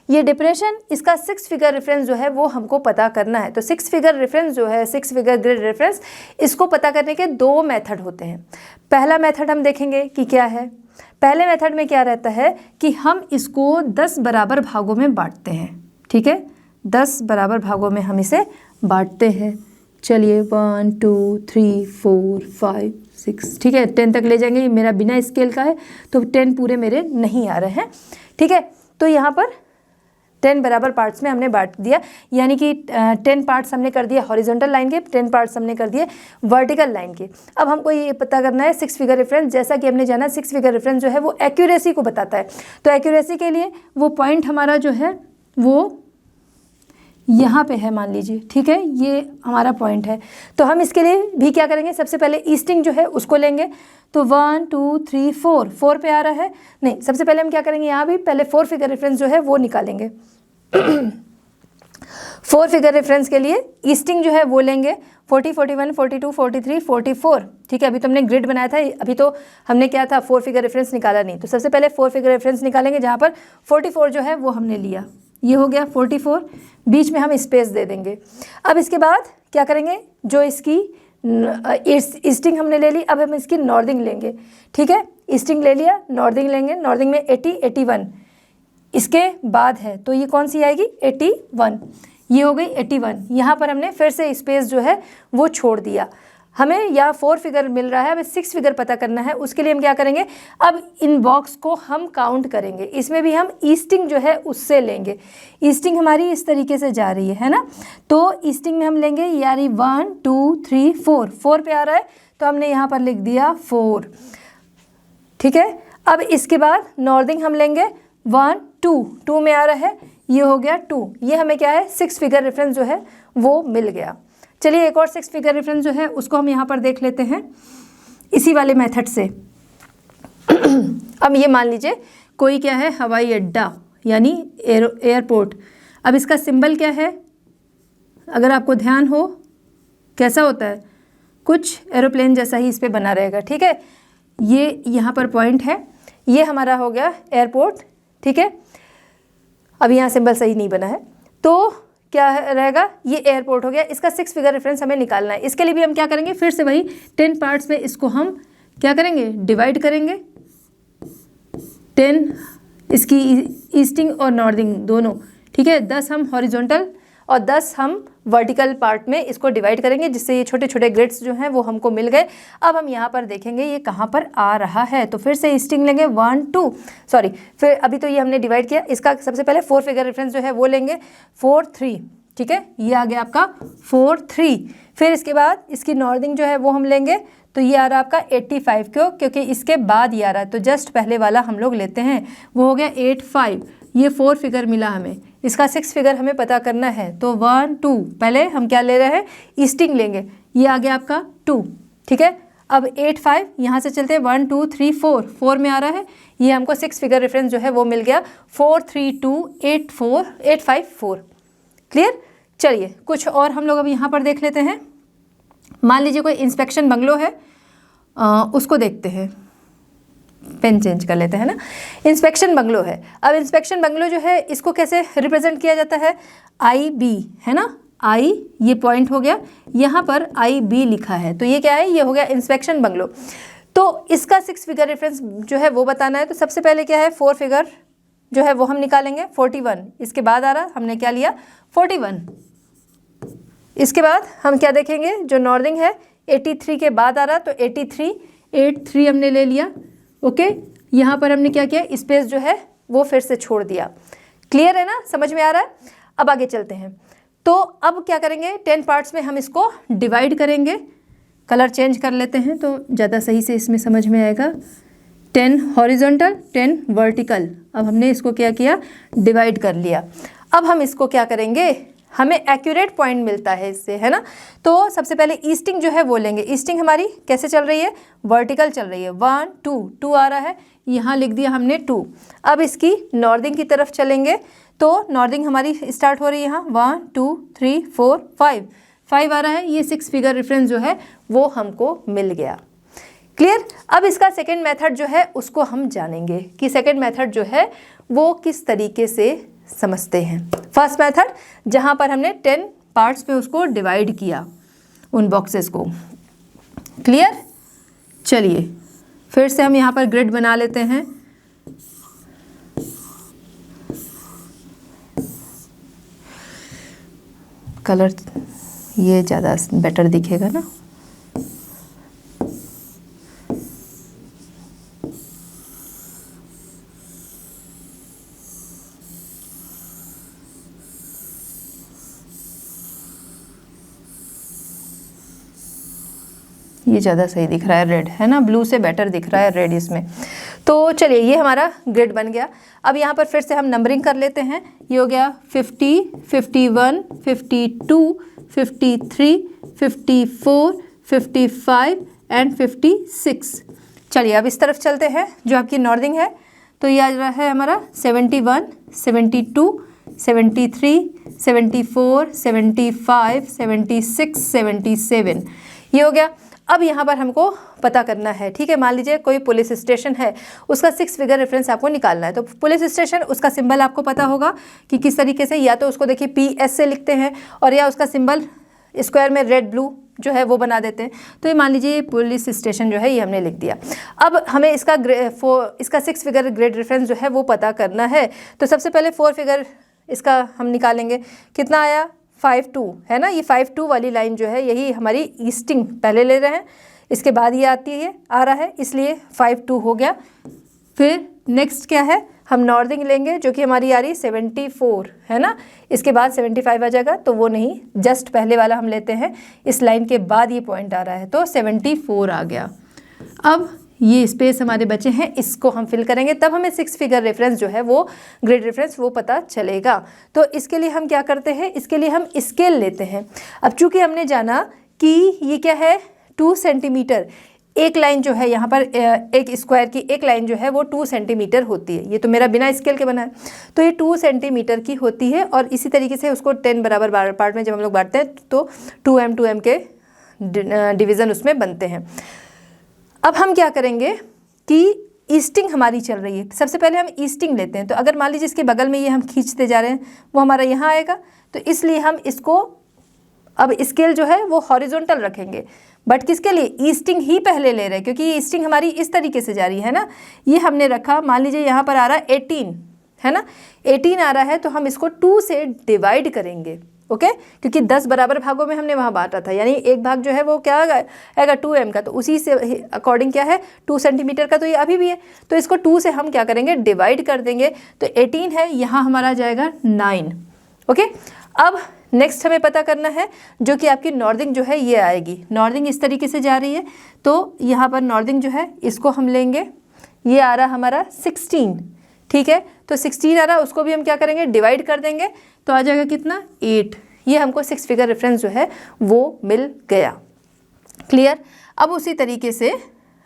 ये डिप्रेशन, इसका 6 फिगर रेफरेंस जो है वो हमको पता करना है। तो 6 फिगर रेफरेंस जो है, 6 फिगर ग्रिड रेफरेंस, इसको पता करने के 2 मेथड होते हैं। पहला मेथड हम देखेंगे कि क्या है। पहले मेथड में क्या रहता है कि हम इसको 10 बराबर भागों में बांटते हैं। ठीक है, 10 बराबर भागों में हम इसे बांटते हैं। चलिए 1 2 3 4 5 6, ठीक है 10 तक ले जाएंगे। मेरा बिना स्केल का है तो 10 पूरे मेरे नहीं आ रहे हैं। ठीक है, तो यहाँ पर 10 बराबर पार्ट्स में हमने बांट दिया, यानी कि 10 पार्ट्स हमने कर दिए हॉरिजॉन्टल लाइन के, 10 पार्ट्स हमने कर दिए वर्टिकल लाइन के। अब हमको ये पता करना है 6 फिगर रेफरेंस। जैसा कि हमने जाना 6 फिगर रेफरेंस जो है वो एक्यूरेसी को बताता है। तो एक्यूरेसी के लिए वो पॉइंट हमारा जो है वो यहाँ पे है मान लीजिए। ठीक है, ये हमारा पॉइंट है। तो हम इसके लिए भी क्या करेंगे, सबसे पहले ईस्टिंग जो है उसको लेंगे। तो 1 2 3 4 पे आ रहा है, नहीं सबसे पहले हम क्या करेंगे, यहाँ भी पहले 4 फिगर रेफरेंस जो है वो निकालेंगे। 4 फिगर रेफरेंस के लिए ईस्टिंग जो है वो लेंगे 40 41 42 43 44। ठीक है, अभी तो हमने ग्रिड बनाया था, अभी तो हमने क्या था 4 फिगर रेफरेंस निकाला नहीं। तो सबसे पहले 4 फिगर रेफरेंस निकालेंगे, जहाँ पर 44 जो है वो हमने लिया, ये हो गया 44, बीच में हम स्पेस दे देंगे। अब इसके बाद क्या करेंगे, जो इसकी ईस्टिंग हमने ले ली, अब हम इसकी नॉर्दिंग लेंगे। ठीक है, ईस्टिंग ले लिया, नॉर्दिंग लेंगे। नॉर्दिंग में 80 81 इसके बाद है, तो ये कौन सी आएगी 81, ये हो गई 81। यहाँ पर हमने फिर से स्पेस जो है वो छोड़ दिया। हमें यहाँ 4 फिगर मिल रहा है, हमें 6 फिगर पता करना है। उसके लिए हम क्या करेंगे, अब इन बॉक्स को हम काउंट करेंगे। इसमें भी हम ईस्टिंग जो है उससे लेंगे। ईस्टिंग हमारी इस तरीके से जा रही है ना, तो ईस्टिंग में हम लेंगे यानी 1 2 3 4 पे आ रहा है, तो हमने यहाँ पर लिख दिया 4। ठीक है, अब इसके बाद नॉर्दिंग हम लेंगे 1 2 में आ रहा है, ये हो गया 2। ये हमें क्या है 6 फिगर रेफरेंस जो है वो मिल गया। चलिए एक और 6 फिगर रेफरेंस जो है उसको हम यहाँ पर देख लेते हैं इसी वाले मेथड से। अब ये मान लीजिए कोई क्या है हवाई अड्डा यानी एयरपोर्ट। अब इसका सिंबल क्या है, अगर आपको ध्यान हो कैसा होता है, कुछ एरोप्लेन जैसा ही इस पर बना रहेगा। ठीक है, ये यहाँ पर पॉइंट है, ये हमारा हो गया एयरपोर्ट। ठीक है, अब यहाँ सिंबल सही नहीं बना है, तो क्या रहेगा, ये एयरपोर्ट हो गया। इसका 6 फिगर रेफरेंस हमें निकालना है। इसके लिए भी हम क्या करेंगे, फिर से वही 10 पार्ट्स में इसको हम क्या करेंगे डिवाइड करेंगे। 10 इसकी ईस्टिंग और नॉर्दिंग दोनों। ठीक है, 10 हम हॉरिजॉन्टल और 10 हम वर्टिकल पार्ट में इसको डिवाइड करेंगे, जिससे ये छोटे छोटे ग्रिड्स जो हैं वो हमको मिल गए। अब हम यहाँ पर देखेंगे ये कहाँ पर आ रहा है, तो फिर से ईस्टिंग लेंगे 1 2 सॉरी, फिर अभी तो ये हमने डिवाइड किया। इसका सबसे पहले 4 फिगर रेफरेंस जो है वो लेंगे 4 3। ठीक है, ये आ गया आपका 4 3। फिर इसके बाद इसकी नॉर्दिंग जो है वो हम लेंगे, तो ये आ रहा है आपका 85 क्योंकि इसके बाद ये आ रहा है, तो जस्ट पहले वाला हम लोग लेते हैं, वो हो गया 85। ये 4 फिगर मिला हमें, इसका 6 फिगर हमें पता करना है। तो 1 2 पहले हम क्या ले रहे हैं ईस्टिंग लेंगे, ये आ गया आपका 2। ठीक है, अब 85 यहाँ से चलते हैं 1 2 3 4 में आ रहा है, ये हमको 6 फिगर रेफरेंस जो है वो मिल गया 4 3 2 8 4 8 5 4। क्लियर। चलिए कुछ और हम लोग अब यहाँ पर देख लेते हैं। मान लीजिए कोई इंस्पेक्शन बंगलो है, उसको देखते हैं। पेन चेंज कर लेते हैं ना। इंस्पेक्शन बंगलो है। अब इंस्पेक्शन बंगलो जो है इसको कैसे रिप्रेजेंट किया जाता है, IB है ना, I ये पॉइंट हो गया, यहाँ पर IB लिखा है, तो ये क्या है, ये हो गया इंस्पेक्शन बंगलो। तो इसका 6 फिगर रेफरेंस जो है वो बताना है। तो सबसे पहले क्या है 4 फिगर जो है वो हम निकालेंगे 41, इसके बाद आ रहा हमने क्या लिया 41। इसके बाद हम क्या देखेंगे, जो नॉर्दिंग है 83 के बाद आ रहा, तो 83 8 3 हमने ले लिया। ओके, यहाँ पर हमने क्या किया, स्पेस जो है वो फिर से छोड़ दिया। क्लियर है ना, समझ में आ रहा है। अब आगे चलते हैं। तो अब क्या करेंगे, 10 पार्ट्स में हम इसको डिवाइड करेंगे। कलर चेंज कर लेते हैं तो ज़्यादा सही से इसमें समझ में आएगा। 10 हॉरिजॉन्टल, 10 वर्टिकल। अब हमने इसको क्या किया, डिवाइड कर लिया। अब हम इसको क्या करेंगे, हमें एक्यूरेट पॉइंट मिलता है इससे, है ना। तो सबसे पहले ईस्टिंग जो है वो लेंगे। ईस्टिंग हमारी कैसे चल रही है, वर्टिकल चल रही है। 1 2 2 आ रहा है, यहाँ लिख दिया हमने 2। अब इसकी नॉर्दिंग की तरफ चलेंगे तो नॉर्दिंग हमारी स्टार्ट हो रही है यहाँ 1 2 3 4 5 आ रहा है। ये 6 फिगर रेफरेंस जो है वो हमको मिल गया। क्लियर। अब इसका सेकेंड मेथड जो है उसको हम जानेंगे कि सेकेंड मेथड जो है वो किस तरीके से समझते हैं। फर्स्ट मेथड जहाँ पर हमने 10 पार्ट्स पे उसको डिवाइड किया उन बॉक्सेस को। क्लियर। चलिए फिर से हम यहाँ पर ग्रिड बना लेते हैं। कलर ये ज़्यादा बेटर दिखेगा ना। ये ज़्यादा सही दिख रहा है, रेड है ना, ब्लू से बेटर दिख रहा है रेड इसमें। तो चलिए ये हमारा ग्रिड बन गया। अब यहाँ पर फिर से हम नंबरिंग कर लेते हैं। ये हो गया 50 51 52 53 54 55 एंड 56। चलिए अब इस तरफ चलते हैं जो आपकी नॉर्दिंग है। तो ये आ रहा है हमारा 71 72 73 74 75 76 77। ये हो गया। अब यहाँ पर हमको पता करना है, ठीक है। मान लीजिए कोई पुलिस स्टेशन है, उसका 6 फिगर रेफरेंस आपको निकालना है। तो पुलिस स्टेशन, उसका सिंबल आपको पता होगा कि किस तरीके से, या तो उसको देखिए PS से लिखते हैं और या उसका सिंबल स्क्वायर में रेड ब्लू जो है वो बना देते हैं। तो ये मान लीजिए पुलिस स्टेशन जो है ये हमने लिख दिया। अब हमें इसका 6 फिगर ग्रेड रेफरेंस जो है वो पता करना है। तो सबसे पहले 4 फिगर इसका हम निकालेंगे। कितना आया, 52 है ना। ये 52 वाली लाइन जो है यही हमारी ईस्टिंग पहले ले रहे हैं, इसके बाद ये आती है आ रहा है, इसलिए 52 हो गया। फिर नेक्स्ट क्या है, हम नॉर्दिंग लेंगे जो कि हमारी आ रही 74 है ना। इसके बाद 75 आ जाएगा, तो वो नहीं, जस्ट पहले वाला हम लेते हैं। इस लाइन के बाद ये पॉइंट आ रहा है तो 74 आ गया। अब ये स्पेस हमारे बचे हैं, इसको हम फिल करेंगे, तब हमें 6 फिगर रेफरेंस जो है वो ग्रिड रेफरेंस वो पता चलेगा। तो इसके लिए हम क्या करते हैं, इसके लिए हम स्केल लेते हैं। अब चूंकि हमने जाना कि ये क्या है 2 सेंटीमीटर, एक लाइन जो है यहाँ पर एक स्क्वायर की एक लाइन जो है वो 2 सेंटीमीटर होती है। ये तो मेरा बिना स्केल के बना है, तो ये 2 सेंटीमीटर की होती है। और इसी तरीके से उसको 10 बराबर पार्ट में जब हम लोग बांटते हैं तो 2m के डिवीज़न उसमें बनते हैं। अब हम क्या करेंगे कि ईस्टिंग हमारी चल रही है, सबसे पहले हम ईस्टिंग लेते हैं। तो अगर मान लीजिए इसके बगल में ये हम खींचते जा रहे हैं, वो हमारा यहाँ आएगा, तो इसलिए हम इसको अब स्केल जो है वो हॉरिजॉन्टल रखेंगे। बट किसके लिए, ईस्टिंग ही पहले ले रहे हैं, क्योंकि ये ईस्टिंग हमारी इस तरीके से जा रही है ना। ये हमने रखा, मान लीजिए यहाँ पर आ रहा है 18 है ना, 18 आ रहा है, तो हम इसको 2 से डिवाइड करेंगे। ओके, क्योंकि 10 बराबर भागों में हमने वहाँ बांटा था, यानी एक भाग जो है वो क्या आएगा 2m का, तो उसी से अकॉर्डिंग क्या है 2 सेंटीमीटर का, तो ये अभी भी है, तो इसको 2 से हम क्या करेंगे डिवाइड कर देंगे। तो 18 है, यहाँ हमारा जाएगा 9। ओके, अब नेक्स्ट हमें पता करना है जो कि आपकी नॉर्दिंग जो है ये आएगी। नॉर्दिंग इस तरीके से जा रही है, तो यहाँ पर नॉर्दिंग जो है इसको हम लेंगे। ये आ रहा हमारा 16, ठीक है। तो 16 आ रहा है, उसको भी हम क्या करेंगे डिवाइड कर देंगे, तो आ जाएगा कितना 8। ये हमको 6 फिगर रेफरेंस जो है वो मिल गया। क्लियर। अब उसी तरीके से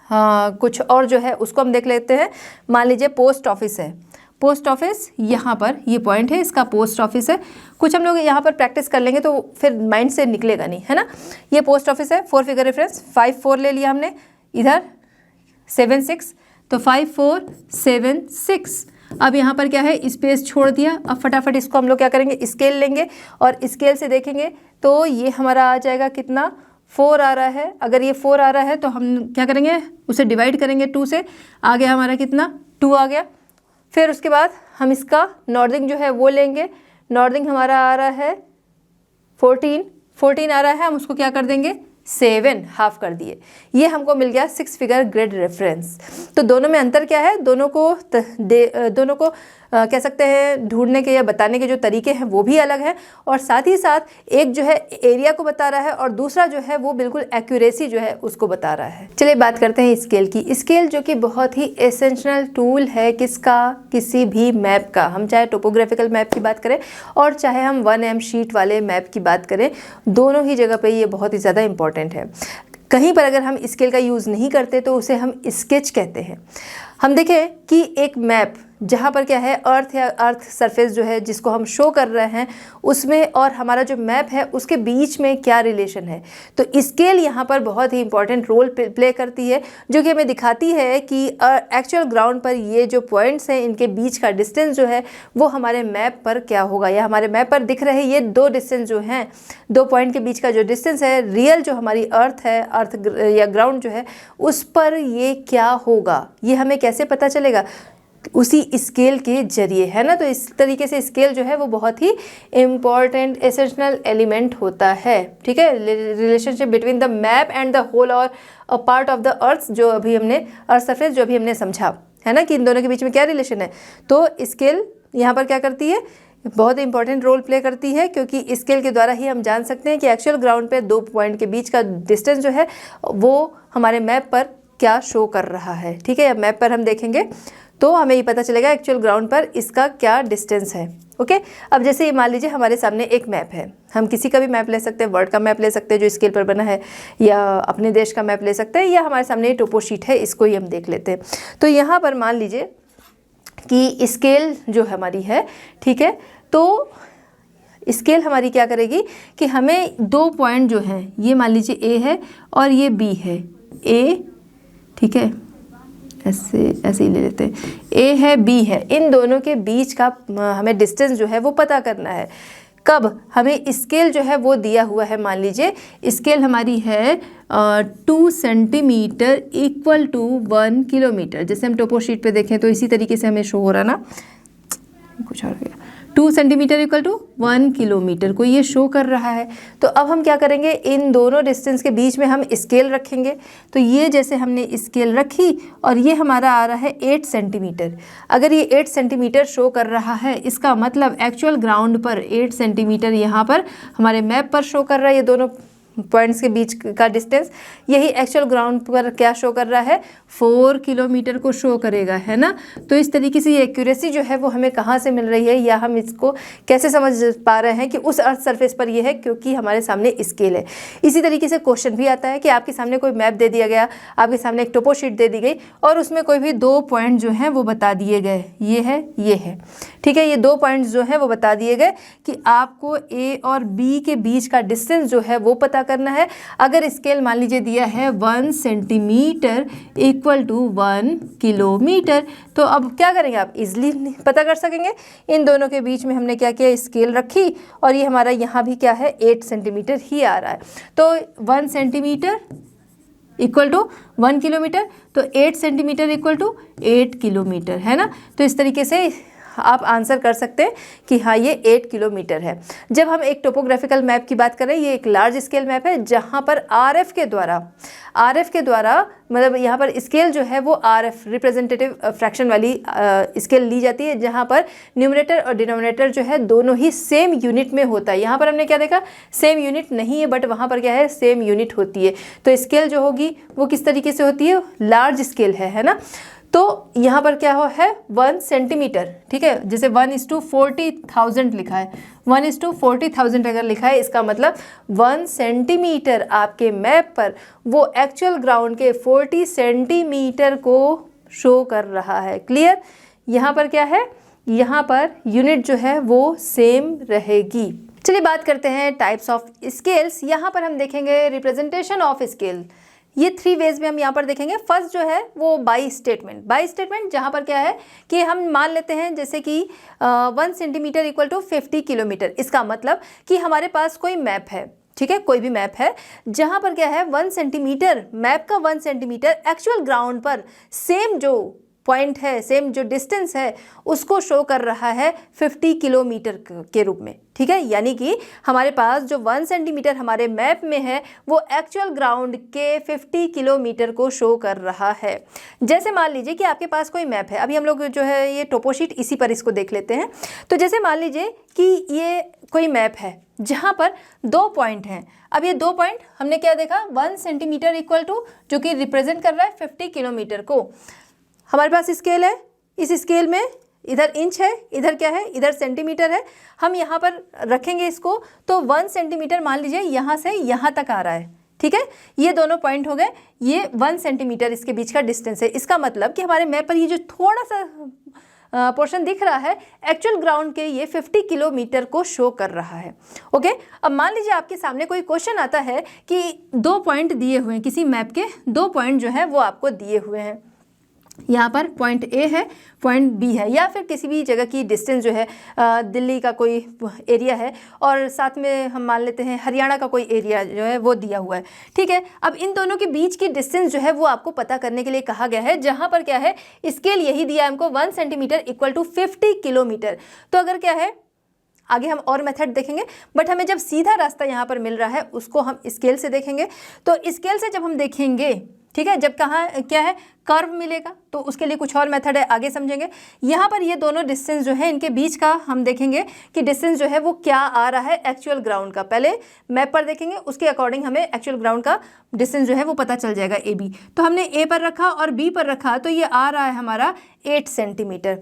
कुछ और जो है उसको हम देख लेते हैं। मान लीजिए पोस्ट ऑफिस है, पोस्ट ऑफिस यहाँ पर ये पॉइंट है, इसका पोस्ट ऑफिस है। कुछ हम लोग यहाँ पर प्रैक्टिस कर लेंगे तो फिर माइंड से निकलेगा नहीं, है ना। ये पोस्ट ऑफिस है, 4 फिगर रेफरेंस, 5 4 ले लिया हमने, इधर 7 6, तो 5 4 7 6। अब यहाँ पर क्या है स्पेस छोड़ दिया। अब फटाफट इसको हम लोग क्या करेंगे स्केल लेंगे और स्केल से देखेंगे तो ये हमारा आ जाएगा कितना 4 आ रहा है। अगर ये 4 आ रहा है तो हम क्या करेंगे उसे डिवाइड करेंगे 2 से, आ गया हमारा कितना 2 आ गया। फिर उसके बाद हम इसका नॉर्दिंग जो है वो लेंगे। नॉर्दिंग हमारा आ रहा है 14 आ रहा है, हम उसको क्या कर देंगे 7 हाफ कर दिए, ये हमको मिल गया 6 फिगर ग्रिड रेफरेंस। तो दोनों में अंतर क्या है, दोनों को कह सकते हैं ढूंढने के या बताने के जो तरीके हैं वो भी अलग है, और साथ ही साथ एक जो है एरिया को बता रहा है और दूसरा जो है वो बिल्कुल एक्यूरेसी जो है उसको बता रहा है। चलिए बात करते हैं स्केल की। स्केल जो कि बहुत ही एसेंशियल टूल है किसका, किसी भी मैप का। हम चाहे टोपोग्राफिकल मैप की बात करें और चाहे हम 1M शीट वाले मैप की बात करें, दोनों ही जगह पे ये बहुत ही ज़्यादा इंपॉर्टेंट है। कहीं पर अगर हम स्केल का यूज़ नहीं करते तो उसे हम स्केच कहते हैं। हम देखें कि एक मैप जहाँ पर क्या है अर्थ या अर्थ सरफेस जो है जिसको हम शो कर रहे हैं उसमें और हमारा जो मैप है उसके बीच में क्या रिलेशन है, तो स्केल यहाँ पर बहुत ही इंपॉर्टेंट रोल प्ले करती है, जो कि हमें दिखाती है कि एक्चुअल ग्राउंड पर ये जो पॉइंट्स हैं इनके बीच का डिस्टेंस जो है वो हमारे मैप पर क्या होगा, या हमारे मैप पर दिख रहे ये दो डिस्टेंस जो हैं, दो पॉइंट के बीच का जो डिस्टेंस है रियल जो हमारी अर्थ है, अर्थ या ग्राउंड जो है उस पर ये क्या होगा, ये हमें कैसे पता चलेगा, उसी स्केल के जरिए, है ना। तो इस तरीके से स्केल जो है वो बहुत ही इम्पॉर्टेंट एसेंशियल एलिमेंट होता है, ठीक है। Relationship between the map and the whole और a part of the earth, जो अभी हमने अर्थ सरफेस जो अभी हमने समझा है ना कि इन दोनों के बीच में क्या रिलेशन है। तो स्केल यहाँ पर क्या करती है, बहुत इंपॉर्टेंट रोल प्ले करती है, क्योंकि स्केल के द्वारा ही हम जान सकते हैं कि एक्चुअल ग्राउंड पे दो पॉइंट के बीच का डिस्टेंस जो है वो हमारे मैप पर क्या शो कर रहा है, ठीक है। मैप पर हम देखेंगे तो हमें ये पता चलेगा एक्चुअल ग्राउंड पर इसका क्या डिस्टेंस है, ओके। अब जैसे ये मान लीजिए हमारे सामने एक मैप है, हम किसी का भी मैप ले सकते हैं, वर्ल्ड का मैप ले सकते हैं जो स्केल पर बना है, या अपने देश का मैप ले सकते हैं, या हमारे सामने ये टोपो शीट है, इसको ही हम देख लेते हैं। तो यहाँ पर मान लीजिए कि स्केल जो हमारी है, ठीक है, तो स्केल हमारी क्या करेगी कि हमें दो पॉइंट जो हैं, ये मान लीजिए ए है और ये बी है, ए, ठीक है, ऐसे ही ले लेते हैं, ए है बी है, इन दोनों के बीच का हमें डिस्टेंस जो है वो पता करना है। कब, हमें स्केल जो है वो दिया हुआ है, मान लीजिए स्केल हमारी है 2 सेंटीमीटर इक्वल टू 1 किलोमीटर। जैसे हम टोपो शीट पे देखें तो इसी तरीके से हमें शो हो रहा ना, कुछ और गया, 2 सेंटीमीटर इक्वल टू 1 किलोमीटर को ये शो कर रहा है। तो अब हम क्या करेंगे, इन दोनों डिस्टेंस के बीच में हम स्केल रखेंगे। तो ये जैसे हमने स्केल रखी और ये हमारा आ रहा है 8 सेंटीमीटर। अगर ये 8 सेंटीमीटर शो कर रहा है, इसका मतलब एक्चुअल ग्राउंड पर 8 सेंटीमीटर यहाँ पर हमारे मैप पर शो कर रहा है, ये दोनों पॉइंट्स के बीच का डिस्टेंस। यही एक्चुअल ग्राउंड पर क्या शो कर रहा है, 4 किलोमीटर को शो करेगा, है ना। तो इस तरीके से ये एक्यूरेसी जो है वो हमें कहाँ से मिल रही है, या हम इसको कैसे समझ पा रहे हैं कि उस अर्थ सरफेस पर ये है, क्योंकि हमारे सामने स्केल है। इसी तरीके से क्वेश्चन भी आता है कि आपके सामने कोई मैप दे दिया गया, आपके सामने एक टोपो शीट दे दी गई और उसमें कोई भी दो पॉइंट जो हैं वो बता दिए गए, ये है, ठीक है। ये दो पॉइंट्स जो हैं वो बता दिए गए कि आपको ए और बी के बीच का डिस्टेंस जो है वो पता करना है। अगर स्केल मान लीजिए दिया है 1 सेंटीमीटर इक्वल टू 1 किलोमीटर, तो अब क्या करेंगे, आप इजीली पता कर सकेंगे। इन दोनों के बीच में हमने क्या किया, स्केल रखी और ये हमारा यहाँ भी क्या है, 8 सेंटीमीटर ही आ रहा है। तो 1 सेंटीमीटर इक्वल टू 1 किलोमीटर, तो 8 सेंटीमीटर इक्वल टू 8 किलोमीटर, है ना। तो इस तरीके से आप आंसर कर सकते हैं कि हाँ ये 8 किलोमीटर है। जब हम एक टोपोग्राफिकल मैप की बात करें, ये एक लार्ज स्केल मैप है जहाँ पर आरएफ के द्वारा मतलब यहाँ पर स्केल जो है वो आरएफ रिप्रेजेंटेटिव फ्रैक्शन वाली स्केल ली जाती है, जहाँ पर न्यूमरेटर और डिनोमिनेटर जो है दोनों ही सेम यूनिट में होता है। यहाँ पर हमने क्या देखा, सेम यूनिट नहीं है, बट वहाँ पर क्या है, सेम यूनिट होती है। तो स्केल जो होगी वो किस तरीके से होती है, लार्ज स्केल है ना। तो यहाँ पर क्या हो है 1 सेंटीमीटर, ठीक है। जैसे 1:40,000 लिखा है, 1:40,000 अगर लिखा है, इसका मतलब 1 सेंटीमीटर आपके मैप पर वो एक्चुअल ग्राउंड के 40 सेंटीमीटर को शो कर रहा है। क्लियर। यहाँ पर क्या है, यहाँ पर यूनिट जो है वो सेम रहेगी। चलिए बात करते हैं टाइप्स ऑफ स्केल्स। यहाँ पर हम देखेंगे रिप्रेजेंटेशन ऑफ स्केल। ये 3 वेज में हम यहाँ पर देखेंगे। फर्स्ट जो है वो बाई स्टेटमेंट, जहाँ पर क्या है कि हम मान लेते हैं जैसे कि 1 सेंटीमीटर इक्वल टू 50 किलोमीटर। इसका मतलब कि हमारे पास कोई मैप है, ठीक है, कोई भी मैप है जहाँ पर क्या है 1 सेंटीमीटर, मैप का 1 सेंटीमीटर एक्चुअल ग्राउंड पर सेम जो पॉइंट है, सेम जो डिस्टेंस है उसको शो कर रहा है 50 किलोमीटर के रूप में, ठीक है। यानी कि हमारे पास जो 1 सेंटीमीटर हमारे मैप में है वो एक्चुअल ग्राउंड के 50 किलोमीटर को शो कर रहा है। जैसे मान लीजिए कि आपके पास कोई मैप है, अभी हम लोग जो है ये टोपोशीट इसी पर इसको देख लेते हैं। तो जैसे मान लीजिए कि ये कोई मैप है जहाँ पर 2 पॉइंट हैं। अब ये 2 पॉइंट हमने क्या देखा, 1 सेंटीमीटर इक्वल टू, जो कि रिप्रेजेंट कर रहा है 50 किलोमीटर को। हमारे पास स्केल है, इस स्केल में इधर इंच है, इधर क्या है, इधर सेंटीमीटर है। हम यहाँ पर रखेंगे इसको, तो 1 सेंटीमीटर मान लीजिए यहाँ से यहाँ तक आ रहा है, ठीक है। ये दोनों पॉइंट हो गए, ये 1 सेंटीमीटर इसके बीच का डिस्टेंस है। इसका मतलब कि हमारे मैप पर ये जो थोड़ा सा पोर्शन दिख रहा है एक्चुअल ग्राउंड के ये 50 किलोमीटर को शो कर रहा है। ओके, अब मान लीजिए आपके सामने कोई क्वेश्चन आता है कि 2 पॉइंट दिए हुए हैं, किसी मैप के 2 पॉइंट जो है वो आपको दिए हुए हैं। यहाँ पर पॉइंट ए है, पॉइंट बी है, या फिर किसी भी जगह की डिस्टेंस जो है दिल्ली का कोई एरिया है और साथ में हम मान लेते हैं हरियाणा का कोई एरिया जो है वो दिया हुआ है, ठीक है। अब इन दोनों के बीच की डिस्टेंस जो है वो आपको पता करने के लिए कहा गया है, जहाँ पर क्या है स्केल यही दिया है हमको 1 सेंटीमीटर इक्वल टू 50 किलोमीटर। तो अगर क्या है, आगे हम और मेथड देखेंगे, बट हमें जब सीधा रास्ता यहाँ पर मिल रहा है उसको हम स्केल से देखेंगे। तो स्केल से जब हम देखेंगे, ठीक है, जब कहाँ क्या है कर्व मिलेगा तो उसके लिए कुछ और मेथड है, आगे समझेंगे। यहाँ पर ये दोनों डिस्टेंस जो है इनके बीच का हम देखेंगे कि डिस्टेंस जो है वो क्या आ रहा है एक्चुअल ग्राउंड का। पहले मैप पर देखेंगे, उसके अकॉर्डिंग हमें एक्चुअल ग्राउंड का डिस्टेंस जो है वो पता चल जाएगा। ए बी, तो हमने ए पर रखा और बी पर रखा, तो ये आ रहा है हमारा 8 सेंटीमीटर।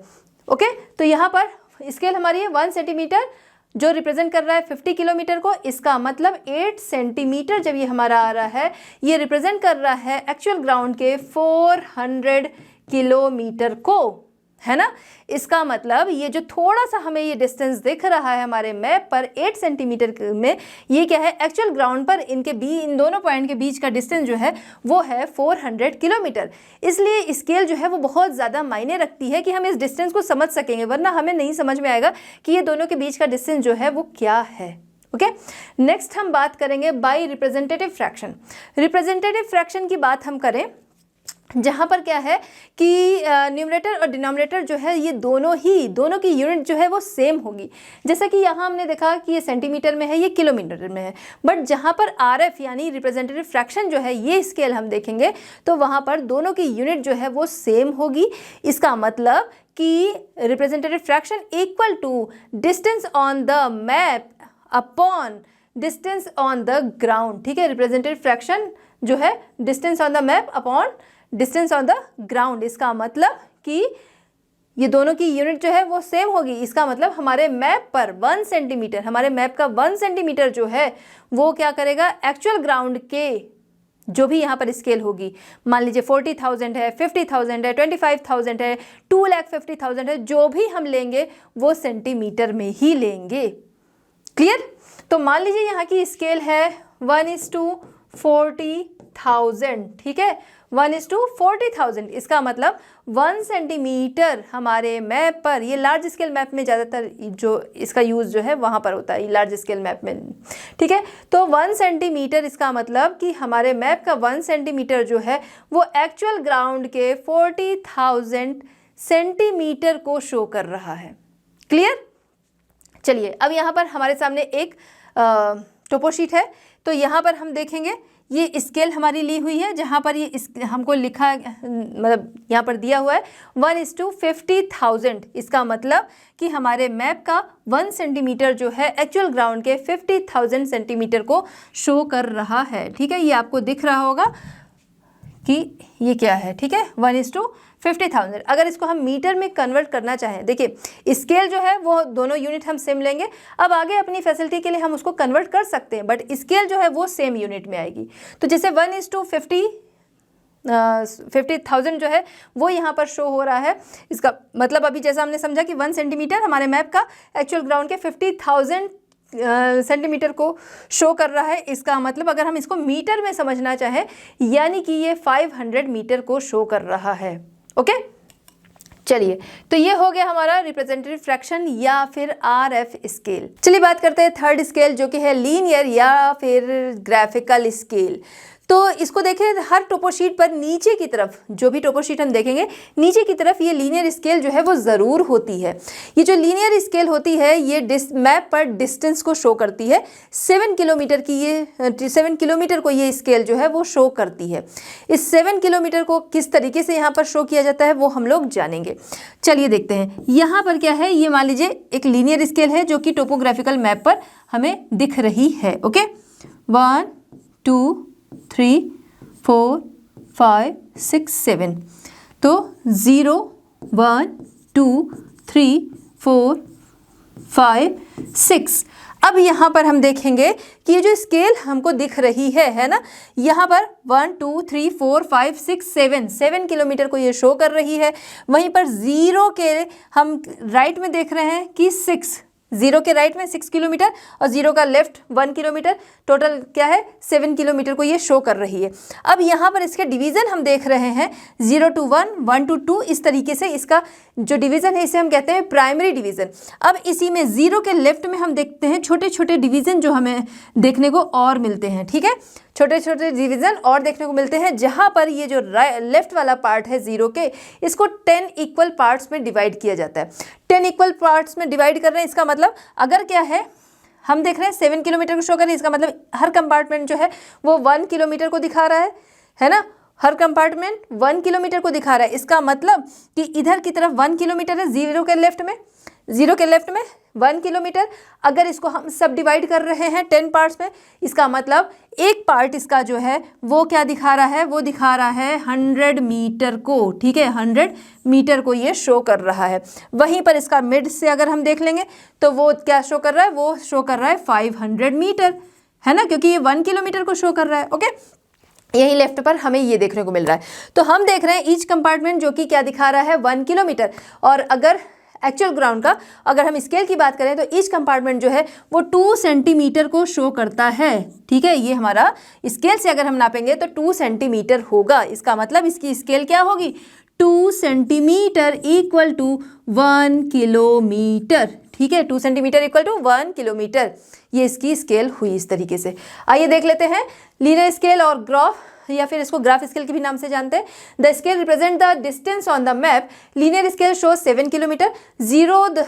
ओके, तो यहाँ पर स्केल हमारी है 1 सेंटीमीटर जो रिप्रेजेंट कर रहा है 50 किलोमीटर को। इसका मतलब 8 सेंटीमीटर जब ये हमारा आ रहा है, ये रिप्रेजेंट कर रहा है एक्चुअल ग्राउंड के 400 किलोमीटर को, है ना। इसका मतलब ये जो थोड़ा सा हमें ये डिस्टेंस दिख रहा है हमारे मैप पर 8 सेंटीमीटर में, ये क्या है एक्चुअल ग्राउंड पर इन दोनों पॉइंट के बीच का डिस्टेंस जो है वो है 400 किलोमीटर। इसलिए स्केल जो है वो बहुत ज़्यादा मायने रखती है कि हम इस डिस्टेंस को समझ सकेंगे, वरना हमें नहीं समझ में आएगा कि ये दोनों के बीच का डिस्टेंस जो है वो क्या है। ओके, नेक्स्ट हम बात करेंगे by representative fraction. Representative fraction की बात हम करें जहाँ पर क्या है कि न्यूमरेटर और डिनोमिनेटर जो है ये दोनों की यूनिट जो है वो सेम होगी। जैसा कि यहाँ हमने देखा कि ये सेंटीमीटर में है, ये किलोमीटर में है, बट जहाँ पर आरएफ यानी रिप्रेजेंटेटिव फ्रैक्शन जो है ये स्केल हम देखेंगे तो वहाँ पर दोनों की यूनिट जो है वो सेम होगी। इसका मतलब कि representative fraction equal to distance on the map upon distance on the ground, ठीक है। रिप्रेजेंटेटिव फ्रैक्शन जो है distance on the map upon distance on the ground. इसका मतलब कि ये दोनों की यूनिट जो है वो सेम होगी। इसका मतलब हमारे मैप पर 1 सेंटीमीटर, हमारे मैप का 1 सेंटीमीटर जो है वो क्या करेगा एक्चुअल ग्राउंड के जो भी यहाँ पर स्केल होगी, मान लीजिए 40,000 है, 50,000 है, 25,000 है, 2,50,000 है, जो भी हम लेंगे वो सेंटीमीटर में ही लेंगे। क्लियर। तो मान लीजिए यहाँ की स्केल है 1:40,000, ठीक है, 1:40,000। इसका मतलब 1 सेंटीमीटर हमारे मैप पर, ये लार्ज स्केल मैप में ज़्यादातर जो इसका यूज़ जो है वहाँ पर होता है, लार्ज स्केल मैप में, ठीक है। तो 1 सेंटीमीटर, इसका मतलब कि हमारे मैप का 1 सेंटीमीटर जो है वो एक्चुअल ग्राउंड के 40,000 सेंटीमीटर को शो कर रहा है। क्लियर। चलिए, अब यहाँ पर हमारे सामने एक टोपोशीट है, तो यहाँ पर हम देखेंगे ये स्केल हमारी ली हुई है, जहाँ पर ये हमको लिखा मतलब यहाँ पर दिया हुआ है 1:50,000। इसका मतलब कि हमारे मैप का 1 सेंटीमीटर जो है एक्चुअल ग्राउंड के 50,000 सेंटीमीटर को शो कर रहा है, ठीक है। ये आपको दिख रहा होगा कि ये क्या है, ठीक है, 1:50,000। अगर इसको हम मीटर में कन्वर्ट करना चाहें, देखिए स्केल जो है वो दोनों यूनिट हम सेम लेंगे। अब आगे अपनी फैसिलिटी के लिए हम उसको कन्वर्ट कर सकते हैं, बट स्केल जो है वो सेम यूनिट में आएगी। तो जैसे 1:50,000 जो है वो यहाँ पर शो हो रहा है। इसका मतलब अभी जैसा हमने समझा कि 1 सेंटीमीटर हमारे मैप का एक्चुअल ग्राउंड के 50,000 सेंटीमीटर को शो कर रहा है। इसका मतलब अगर हम इसको मीटर में समझना चाहें, यानी कि ये 500 मीटर को शो कर रहा है। ओके, चलिए, तो ये हो गया हमारा रिप्रेजेंटेटिव फ्रैक्शन या फिर आरएफ स्केल। चलिए बात करते हैं थर्ड स्केल जो कि है लीनियर या फिर ग्राफिकल स्केल। तो इसको देखें, हर टोपोशीट पर नीचे की तरफ, जो भी टोपोशीट हम देखेंगे नीचे की तरफ ये लीनियर स्केल जो है वो ज़रूर होती है। ये जो लीनियर स्केल होती है ये मैप पर डिस्टेंस को शो करती है। 7 किलोमीटर की ये 7 किलोमीटर को ये स्केल जो है वो शो करती है। इस 7 किलोमीटर को किस तरीके से यहाँ पर शो किया जाता है वो हम लोग जानेंगे। चलिए देखते हैं। यहाँ पर क्या है, ये मान लीजिए एक लीनियर स्केल है जो कि टोपोग्राफिकल मैप पर हमें दिख रही है। ओके, 1 2 3 4 5 6 7, तो 0 1 2 3 4 5 6। अब यहाँ पर हम देखेंगे कि ये जो स्केल हमको दिख रही है ना, यहाँ पर 1 2 3 4 5 6 7 किलोमीटर को ये शो कर रही है। वहीं पर 0 के हम राइट में देख रहे हैं कि 6, 0 के राइट में 6 किलोमीटर और 0 का लेफ्ट 1 किलोमीटर, टोटल क्या है 7 किलोमीटर को ये शो कर रही है। अब यहाँ पर इसके डिवीज़न हम देख रहे हैं 0 to 1, 1 to 2, इस तरीके से इसका जो डिवीज़न है इसे हम कहते हैं प्राइमरी डिवीज़न। अब इसी में 0 के लेफ्ट में हम देखते हैं छोटे छोटे डिवीज़न जो हमें देखने को और मिलते हैं। ठीक है, छोटे छोटे डिवीज़न और देखने को मिलते हैं, जहाँ पर ये जो लेफ्ट वाला पार्ट है 0 के, इसको 10 इक्वल पार्ट्स में डिवाइड किया जाता है। 10 इक्वल पार्ट्स में डिवाइड कर रहे हैं, इसका मतलब अगर क्या है, हम देख रहे हैं 7 किलोमीटर को शो कर रही है, इसका मतलब हर कंपार्टमेंट जो है वो 1 किलोमीटर को दिखा रहा है ना। हर कंपार्टमेंट 1 किलोमीटर को दिखा रहा है। इसका मतलब कि इधर की तरफ 1 किलोमीटर है, 0 के लेफ्ट में 1 किलोमीटर। अगर इसको हम सब डिवाइड कर रहे हैं 10 पार्ट्स में, इसका मतलब एक पार्ट इसका जो है वो क्या दिखा रहा है, वो दिखा रहा है 100 मीटर को। ठीक है, 100 मीटर को ये शो कर रहा है। वहीं पर इसका मिड से अगर हम देख लेंगे तो वो क्या शो कर रहा है, वो शो कर रहा है 500 मीटर, है ना, क्योंकि ये 1 किलोमीटर को शो कर रहा है। ओके, यही लेफ्ट पर हमें ये देखने को मिल रहा है। तो हम देख रहे हैं ईच कंपार्टमेंट जो कि क्या दिखा रहा है 1 किलोमीटर, और अगर एक्चुअल ग्राउंड का अगर हम स्केल की बात करें तो ईच कंपार्टमेंट जो है वो 2 सेंटीमीटर को शो करता है। ठीक है, ये हमारा स्केल से अगर हम नापेंगे तो 2 सेंटीमीटर होगा। इसका मतलब इसकी स्केल क्या होगी, 2 सेंटीमीटर इक्वल टू 1 किलोमीटर। ठीक है, 2 सेंटीमीटर इक्वल टू 1 किलोमीटर, ये इसकी स्केल हुई इस तरीके से। आइए देख लेते हैं लीनियर स्केल और ग्राफ, या फिर इसको ग्राफ स्केल के भी नाम से जानते हैं। The scale represent the distance on the map. Linear scale shows 7 kilometre, 0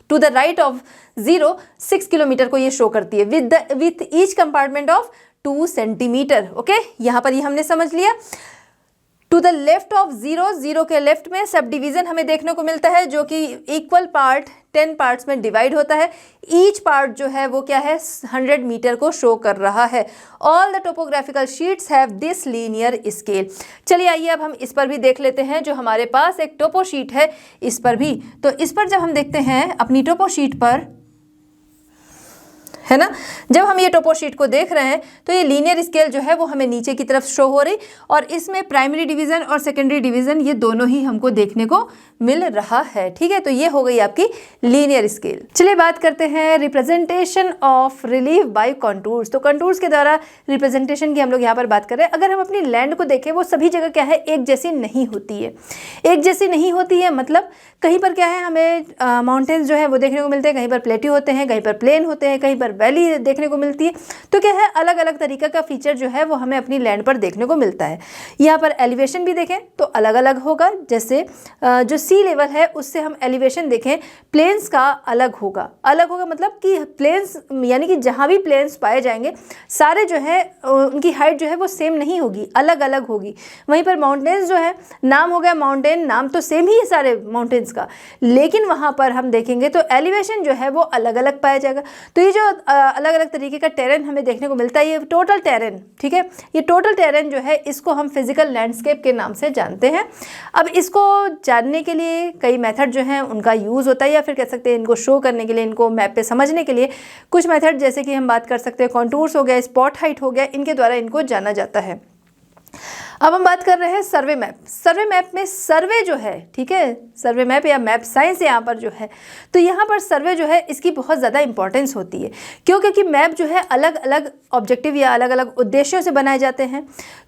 to the right of 0 6 kilometre को ये शो करती है with each compartment of 2 centimetre. Okay, यहाँ पर ये हमने समझ लिया। टू द लेफ्ट ऑफ 0 के लेफ्ट में सब डिवीजन हमें देखने को मिलता है जो कि इक्वल पार्ट 10 पार्ट्स में डिवाइड होता है। ईच पार्ट जो है वो क्या है 100 मीटर को शो कर रहा है। All the topographical sheets have this linear scale. चलिए आइए अब हम इस पर भी देख लेते हैं। जो हमारे पास एक टोपो शीट है इस पर भी, तो इस पर जब हम देखते हैं अपनी टोपो शीट पर, है ना, जब हम ये टोपो शीट को देख रहे हैं तो ये लीनियर स्केल जो है वो हमें नीचे की तरफ शो हो रही, और इसमें प्राइमरी डिवीज़न और सेकेंडरी डिवीज़न ये दोनों ही हमको देखने को मिल रहा है। ठीक है, तो ये हो गई आपकी लीनियर स्केल। चलिए बात करते हैं representation of relief by contours. तो कंटूर्स के द्वारा रिप्रेजेंटेशन की हम लोग यहाँ पर बात कर रहे हैं। अगर हम अपनी लैंड को देखें, वो सभी जगह क्या है एक जैसी नहीं होती है। एक जैसी नहीं होती है मतलब कहीं पर क्या है हमें माउंटेन्स जो है वो देखने को मिलते हैं, कहीं पर प्लेट्यू होते हैं, कहीं पर प्लेन होते हैं, कहीं पर वैली देखने को मिलती है। तो क्या है अलग अलग तरीके का फीचर जो है वो हमें अपनी लैंड पर देखने को मिलता है। यहाँ पर एलिवेशन भी देखें तो अलग अलग होगा, जैसे जो सी लेवल है उससे हम एलिवेशन देखें, प्लेन्स का अलग होगा मतलब कि प्लेन्स यानी कि जहाँ भी प्लेन्स पाए जाएंगे सारे जो है उनकी हाइट जो है वो सेम नहीं होगी, अलग अलग होगी। वहीं पर माउंटेन्स जो है, नाम हो गया माउंटेन, नाम तो सेम ही है सारे माउंटेन्स का, लेकिन वहाँ पर हम देखेंगे तो एलिवेशन जो है वो अलग अलग पाया जाएगा। तो ये जो अलग अलग तरीके का टेरेन हमें देखने को मिलता है, ये टोटल टेरेन, ठीक है, ये टोटल टेरेन जो है इसको हम फिजिकल लैंडस्केप के नाम से जानते हैं। अब इसको जानने के लिए कई मेथड जो हैं उनका यूज़ होता है, या फिर कह सकते हैं इनको शो करने के लिए, इनको मैप पे समझने के लिए कुछ मेथड, जैसे कि हम बात कर सकते हैं कॉन्टूर्स हो गया, स्पॉट हाइट हो गया, इनके द्वारा इनको जाना जाता है। अब हम बात कर रहे हैं सर्वे मैप। सर्वे मैप में सर्वे जो है, ठीक है, सर्वे मैप या मैप साइंस यहाँ पर जो है, तो यहाँ पर सर्वे जो है इसकी बहुत ज़्यादा इंपॉर्टेंस होती है। क्यों? क्योंकि मैप जो है अलग अलग ऑब्जेक्टिव या अलग अलग उद्देश्यों से बनाए जाते हैं,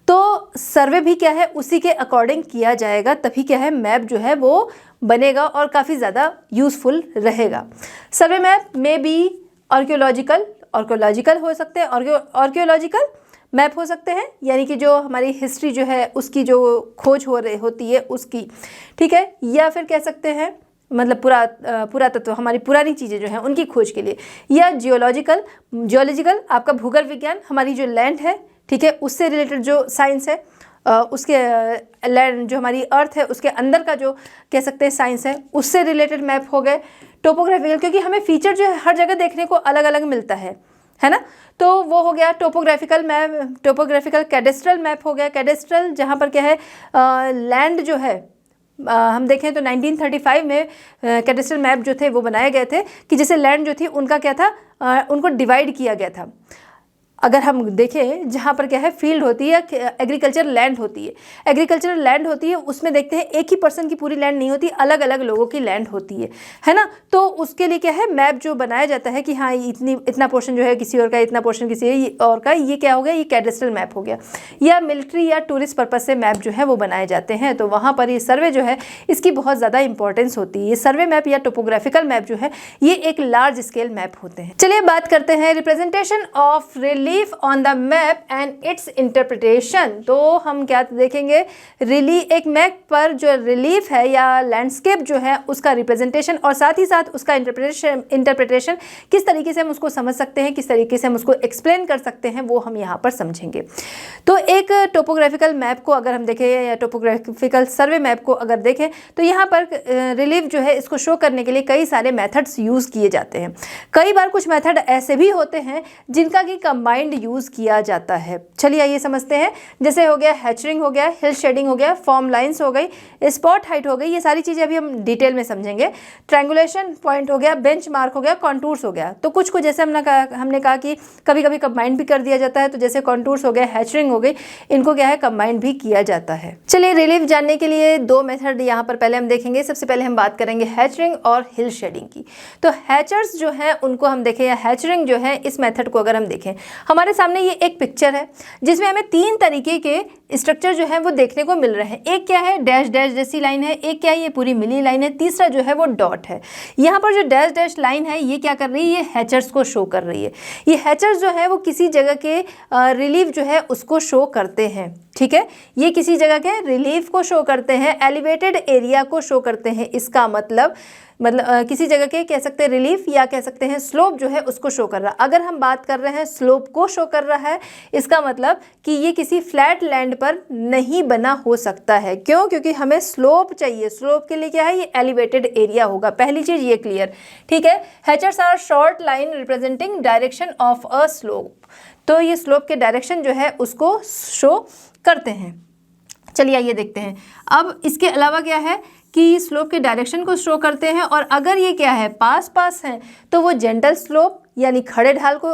तो सर्वे भी क्या है उसी के अकॉर्डिंग किया जाएगा, तभी क्या है मैप जो है वो बनेगा और काफ़ी ज़्यादा यूज़फुल रहेगा। सर्वे मैप में भी आर्कियोलॉजिकल हो सकते हैं, आर्कियोलॉजिकल मैप हो सकते हैं, यानी कि जो हमारी हिस्ट्री जो है उसकी जो खोज होती है उसकी, ठीक है, या फिर कह सकते हैं मतलब पुरातत्व, हमारी पुरानी चीज़ें जो हैं उनकी खोज के लिए, या जियोलॉजिकल आपका भूगर्भ विज्ञान, हमारी जो लैंड है, ठीक है, उससे रिलेटेड जो साइंस है, उसके लैंड जो हमारी अर्थ है उसके अंदर का जो कह सकते हैं साइंस है, उससे रिलेटेड मैप हो गए। टोपोग्राफिकल, क्योंकि हमें फीचर जो है हर जगह देखने को अलग अलग मिलता है ना, तो वो हो गया topographical map. Topographical cadastral map हो गया। कैडेस्ट्रल जहाँ पर क्या है लैंड जो है हम देखें तो 1935 में कैडेस्ट्रल मैप जो थे वो बनाए गए थे कि जैसे लैंड जो थी उनका क्या था, उनको डिवाइड किया गया था। अगर हम देखें जहाँ पर क्या है फील्ड होती है, एग्रीकल्चर लैंड होती है, एग्रीकल्चरल लैंड होती है, उसमें देखते हैं एक ही पर्सन की पूरी लैंड नहीं होती, अलग अलग लोगों की लैंड होती है ना। तो उसके लिए क्या है मैप जो बनाया जाता है कि हाँ इतना पोर्शन जो है किसी और का, इतना पोर्शन किसी और का, ये क्या हो गया, ये कैडेस्ट्रल मैप हो गया। या मिलिट्री या टूरिस्ट पर्पज से मैप जो है वो बनाए जाते हैं, तो वहाँ पर ये सर्वे जो है इसकी बहुत ज़्यादा इंपॉर्टेंस होती है। ये सर्वे मैप या टोपोग्राफिकल मैप जो है ये एक लार्ज स्केल मैप होते हैं। चलिए बात करते हैं representation of relief on the map and it's interpretation. तो हम क्या देखेंगे, एक मैप पर जो रिलीफ है या लैंडस्केप जो है उसका रिप्रेजेंटेशन और साथ ही साथ उसका इंटरप्रिटेशन किस तरीके से हम उसको समझ सकते हैं, किस तरीके से हम उसको एक्सप्लेन कर सकते हैं, वो हम यहाँ पर समझेंगे। तो एक टोपोग्राफिकल मैप को अगर हम देखें या टोपोग्राफिकल सर्वे मैप को अगर देखें तो यहाँ पर रिलीफ जो है इसको शो करने के लिए कई सारे मेथड्स यूज़ किए जाते हैं। कई बार कुछ मेथड ऐसे भी होते हैं जिनका कि कंबाइंड यूज़ किया जाता है। चलिए आइए समझते हैं। जैसे हो गया हैचरिंग, हो गया हिल शेडिंग, हो गया फॉर्म लाइंस हो गई, स्पॉट हाइट हो गई, ये सारी चीज़ें अभी हम डिटेल में समझेंगे। ट्रायंगुलेशन पॉइंट हो गया, बेंच मार्क हो गया, कॉन्टूर्स हो गया। तो कुछ जैसे हमने कहा कि कभी कभी कंबाइंड भी कर दिया जाता है, तो जैसे कॉन्टूर्स हो गए, हैचरिंग हो गई, इनको क्या है कंबाइंड भी किया जाता है। चलिए रिलीफ जानने के लिए दो मेथड यहाँ पर पहले हम देखेंगे। सबसे पहले हम बात करेंगे हैचरिंग और हिल शेडिंग की। तो हैचर्स जो है उनको हम देखें, या हैचरिंग जो है इस मेथड को अगर हम देखें, हमारे सामने ये एक पिक्चर है जिसमें हमें तीन तरीके के स्ट्रक्चर जो है वो देखने को मिल रहे हैं। एक क्या है डैश डैश जैसी लाइन है, एक क्या है ये पूरी मिली लाइन है, तीसरा जो है वो डॉट है। यहाँ पर जो डैश डैश लाइन है ये क्या कर रही है, ये हैचर्स को शो कर रही है। ये हैचर्स जो है वो किसी जगह के रिलीफ जो है उसको शो करते हैं, ठीक है, ये किसी जगह के रिलीफ को शो करते हैं, एलिवेटेड एरिया को शो करते हैं। इसका मतलब किसी जगह के कह सकते हैं रिलीफ या कह सकते हैं स्लोप जो है उसको शो कर रहा है। अगर हम बात कर रहे हैं स्लोप को शो कर रहा है, इसका मतलब कि ये किसी फ्लैट लैंड पर नहीं बना हो सकता है। क्यों? क्योंकि हमें स्लोप चाहिए। स्लोप के लिए क्या है, ये एलिवेटेड एरिया होगा। पहली चीज ये क्लियर, ठीक है। Hachures are short line representing direction of a slope. तो ये स्लोप के डायरेक्शन जो है उसको शो करते हैं। चलिए आइए देखते हैं। अब इसके अलावा क्या है कि स्लोप के डायरेक्शन को शो करते हैं, और अगर ये क्या है पास पास है तो वो जेंटल स्लोप यानी खड़े ढाल को,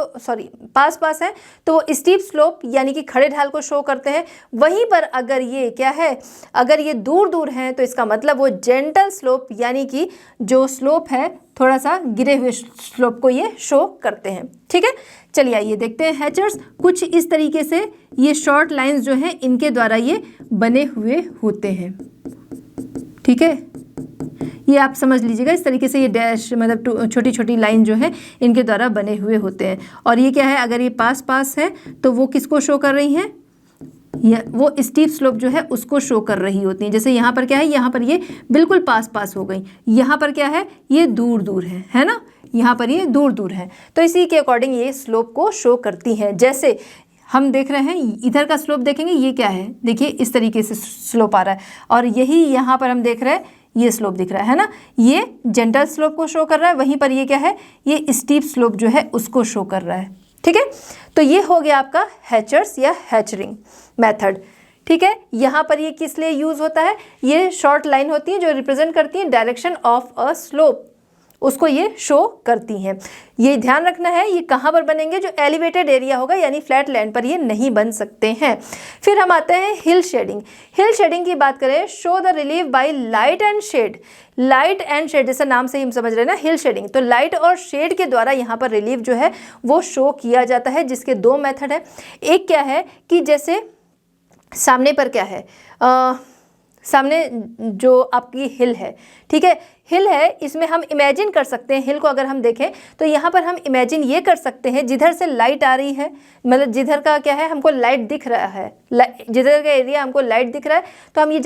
पास पास है तो वो स्टीप स्लोप यानी कि खड़े ढाल को शो करते हैं। वहीं पर अगर ये क्या है, अगर ये दूर दूर हैं तो इसका मतलब वो जेंटल स्लोप यानी कि जो स्लोप है थोड़ा सा गिरे हुए स्लोप को ये शो करते हैं, ठीक है। चलिए आइए देखते हैं हैचर्स कुछ इस तरीके से, ये शॉर्ट लाइंस जो हैं इनके द्वारा ये बने हुए होते हैं, ठीक है। ये आप समझ लीजिएगा इस तरीके से, ये डैश मतलब छोटी छोटी लाइन जो है इनके द्वारा बने हुए होते हैं। और ये क्या है, अगर ये पास पास है तो वो किसको शो कर रही हैं, वो स्टीप स्लोप जो है उसको शो कर रही होती हैं। जैसे यहाँ पर क्या है, यहाँ पर ये बिल्कुल पास पास हो गई, यहाँ पर क्या है ये दूर दूर है ना, यहाँ पर ये दूर दूर है। तो इसी के अकॉर्डिंग ये स्लोप को शो करती हैं। जैसे हम देख रहे हैं इधर का स्लोप देखेंगे, ये क्या है, देखिए इस तरीके से स्लोप आ रहा है, और यही यहाँ पर हम देख रहे हैं ये स्लोप दिख रहा है ना, ये जेंटल स्लोप को शो कर रहा है। वहीं पर ये क्या है, ये स्टीप स्लोप जो है उसको शो कर रहा है, ठीक है। तो ये हो गया आपका हैचर्स या हैचरिंग मेथड, ठीक है। यहाँ पर ये किस लिए यूज होता है, ये शॉर्ट लाइन होती है जो रिप्रेजेंट करती है डायरेक्शन ऑफ अ स्लोप, उसको ये शो करती हैं। ये ध्यान रखना है ये कहाँ पर बनेंगे, जो एलिवेटेड एरिया होगा यानी फ्लैट लैंड पर ये नहीं बन सकते हैं। फिर हम आते हैं हिल शेडिंग। हिल शेडिंग की बात करें, show the relief by light and shade. Light and shade जैसे नाम से ही हम समझ रहे हैं ना हिल शेडिंग, तो लाइट और शेड के द्वारा यहाँ पर रिलीफ जो है वो शो किया जाता है, जिसके दो मेथड है। एक क्या है कि जैसे सामने पर क्या है, सामने जो आपकी हिल है, ठीक है, हिल है इसमें हम इमेजिन कर सकते हैं, हिल को अगर हम देखें तो यहाँ पर हम इमेजिन ये कर सकते हैं जिधर से लाइट आ रही है, मतलब जिधर का क्या है हमको लाइट दिख रहा है, जिधर का एरिया हमको लाइट दिख रहा है तो हम ये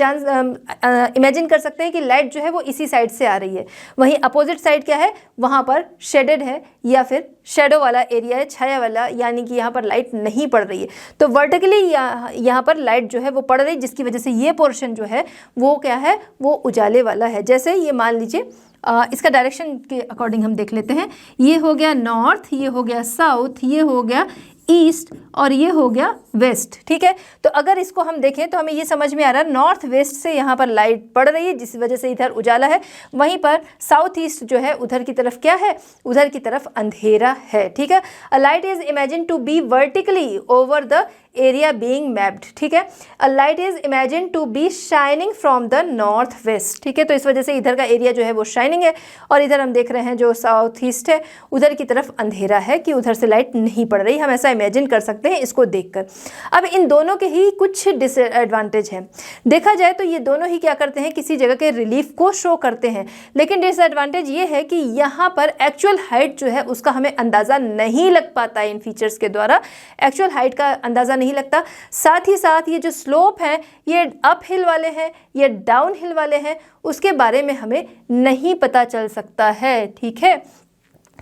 इमेजिन कर सकते हैं कि लाइट जो है वो इसी साइड से आ रही है। वहीं अपोजिट साइड क्या है, वहाँ पर शेडेड है या फिर शेडो वाला एरिया है, छाया वाला, यानी कि यहाँ पर लाइट नहीं पड़ रही है। तो वर्टिकली यहाँ पर लाइट जो है वो पड़ रही है, जिसकी वजह से ये पोर्शन जो है वो क्या है, वो उजाले वाला है। जैसे ये मान लीजिए इसका डायरेक्शन के अकॉर्डिंग हम देख लेते हैं, ये हो गया नॉर्थ, ये हो गया साउथ, ये हो गया ईस्ट और ये हो गया वेस्ट। ठीक है, तो अगर इसको हम देखें तो हमें ये समझ में आ रहा है नॉर्थ वेस्ट से यहाँ पर लाइट पड़ रही है, जिस वजह से इधर उजाला है। वहीं पर साउथ ईस्ट जो है उधर की तरफ क्या है, उधर की तरफ अंधेरा है। ठीक है, a light is imagine to be vertically over the area being mapped. ठीक है, a light is imagine to be shining from the north west. ठीक है, तो इस वजह से इधर का एरिया जो है वो शाइनिंग है और इधर हम देख रहे हैं जो साउथ ईस्ट है उधर की तरफ अंधेरा है कि उधर से लाइट नहीं पड़ रही। हम ऐसा इमेजिन कर सकते हैं इसको देखकर। अब इन दोनों के ही कुछ डिसएडवांटेज हैं। देखा जाए तो ये दोनों ही क्या करते हैं, किसी जगह के रिलीफ को शो करते हैं, लेकिन डिसएडवांटेज ये है कि यहाँ पर एक्चुअल हाइट जो है उसका हमें अंदाज़ा नहीं लग पाता है। इन फीचर्स के द्वारा एक्चुअल हाइट का अंदाज़ा नहीं लगता। साथ ही साथ ये जो स्लोप हैं ये अप हिल वाले हैं, ये डाउन हिल वाले हैं, उसके बारे में हमें नहीं पता चल सकता है। ठीक है,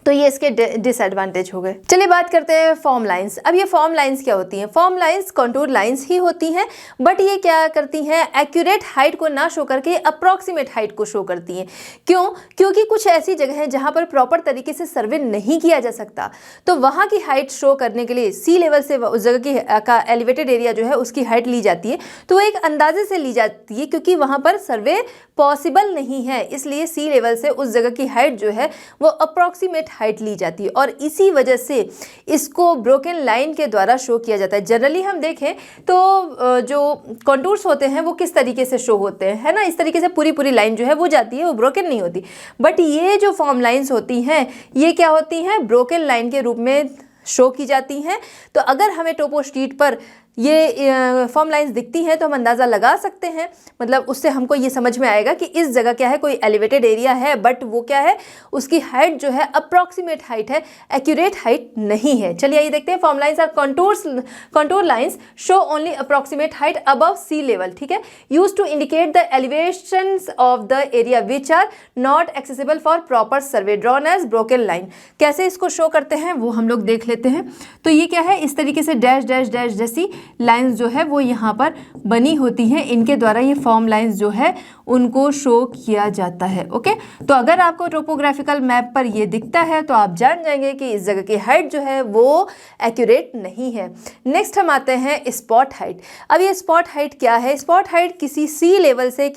तो ये इसके डिसएडवांटेज हो गए। चलिए बात करते हैं फॉर्म लाइंस। अब ये फॉर्म लाइंस क्या होती हैं? फॉर्म लाइंस कंटूर लाइंस ही होती हैं, बट ये क्या करती हैं, एक्यूरेट हाइट को ना शो करके अप्रॉक्सीमेट हाइट को शो करती हैं। क्यों? क्योंकि कुछ ऐसी जगह है जहाँ पर प्रॉपर तरीके से सर्वे नहीं किया जा सकता, तो वहाँ की हाइट शो करने के लिए सी लेवल से उस जगह की का एलिवेटेड एरिया जो है उसकी हाइट ली जाती है। तो वो एक अंदाजे से ली जाती है क्योंकि वहाँ पर सर्वे पॉसिबल नहीं है, इसलिए सी लेवल से उस जगह की हाइट जो है वो अप्रॉक्सीमेट हाइट ली जाती है और इसी वजह से इसको ब्रोकन लाइन के द्वारा शो किया जाता है। जनरली हम देखें तो जो कॉन्टूर्स होते हैं वो किस तरीके से शो होते हैं, है ना, इस तरीके से पूरी पूरी लाइन जो है वो जाती है, वो ब्रोकन नहीं होती। बट ये जो फॉर्म लाइंस होती हैं ये क्या होती हैं, ब्रोकन लाइन के रूप में शो की जाती हैं। तो अगर हमें टोपो शीट पर ये फॉर्म लाइंस दिखती हैं तो हम अंदाज़ा लगा सकते हैं, मतलब उससे हमको ये समझ में आएगा कि इस जगह क्या है, कोई एलिवेटेड एरिया है, बट वो क्या है, उसकी हाइट जो है अप्रॉक्सीमेट हाइट है, एक्यूरेट हाइट नहीं है। चलिए ये देखते हैं, form lines are contour lines show only approximate height above sea level. ठीक है, use to indicate the elevations of the area which are not accessible for proper survey, drawn as broken line. कैसे इसको show करते हैं वो हम लोग देख लेते हैं। तो ये क्या है, इस तरीके से डैश डैश डैश जैसी लाइंस जो है वो यहाँ पर बनी होती हैं, इनके द्वारा ये फॉर्म लाइंस जो है उनको शो किया जाता है। ओके, तो अगर आपको टोपोग्राफिकल मैप पर ये दिखता है तो आप जान जाएंगे कि इस जगह की हाइट जो है वो एक्यूरेट नहीं है। नेक्स्ट हम आते हैं स्पॉट हाइट। अब ये स्पॉट हाइट क्या है? स्पॉट हाइट किसी सी लेवल से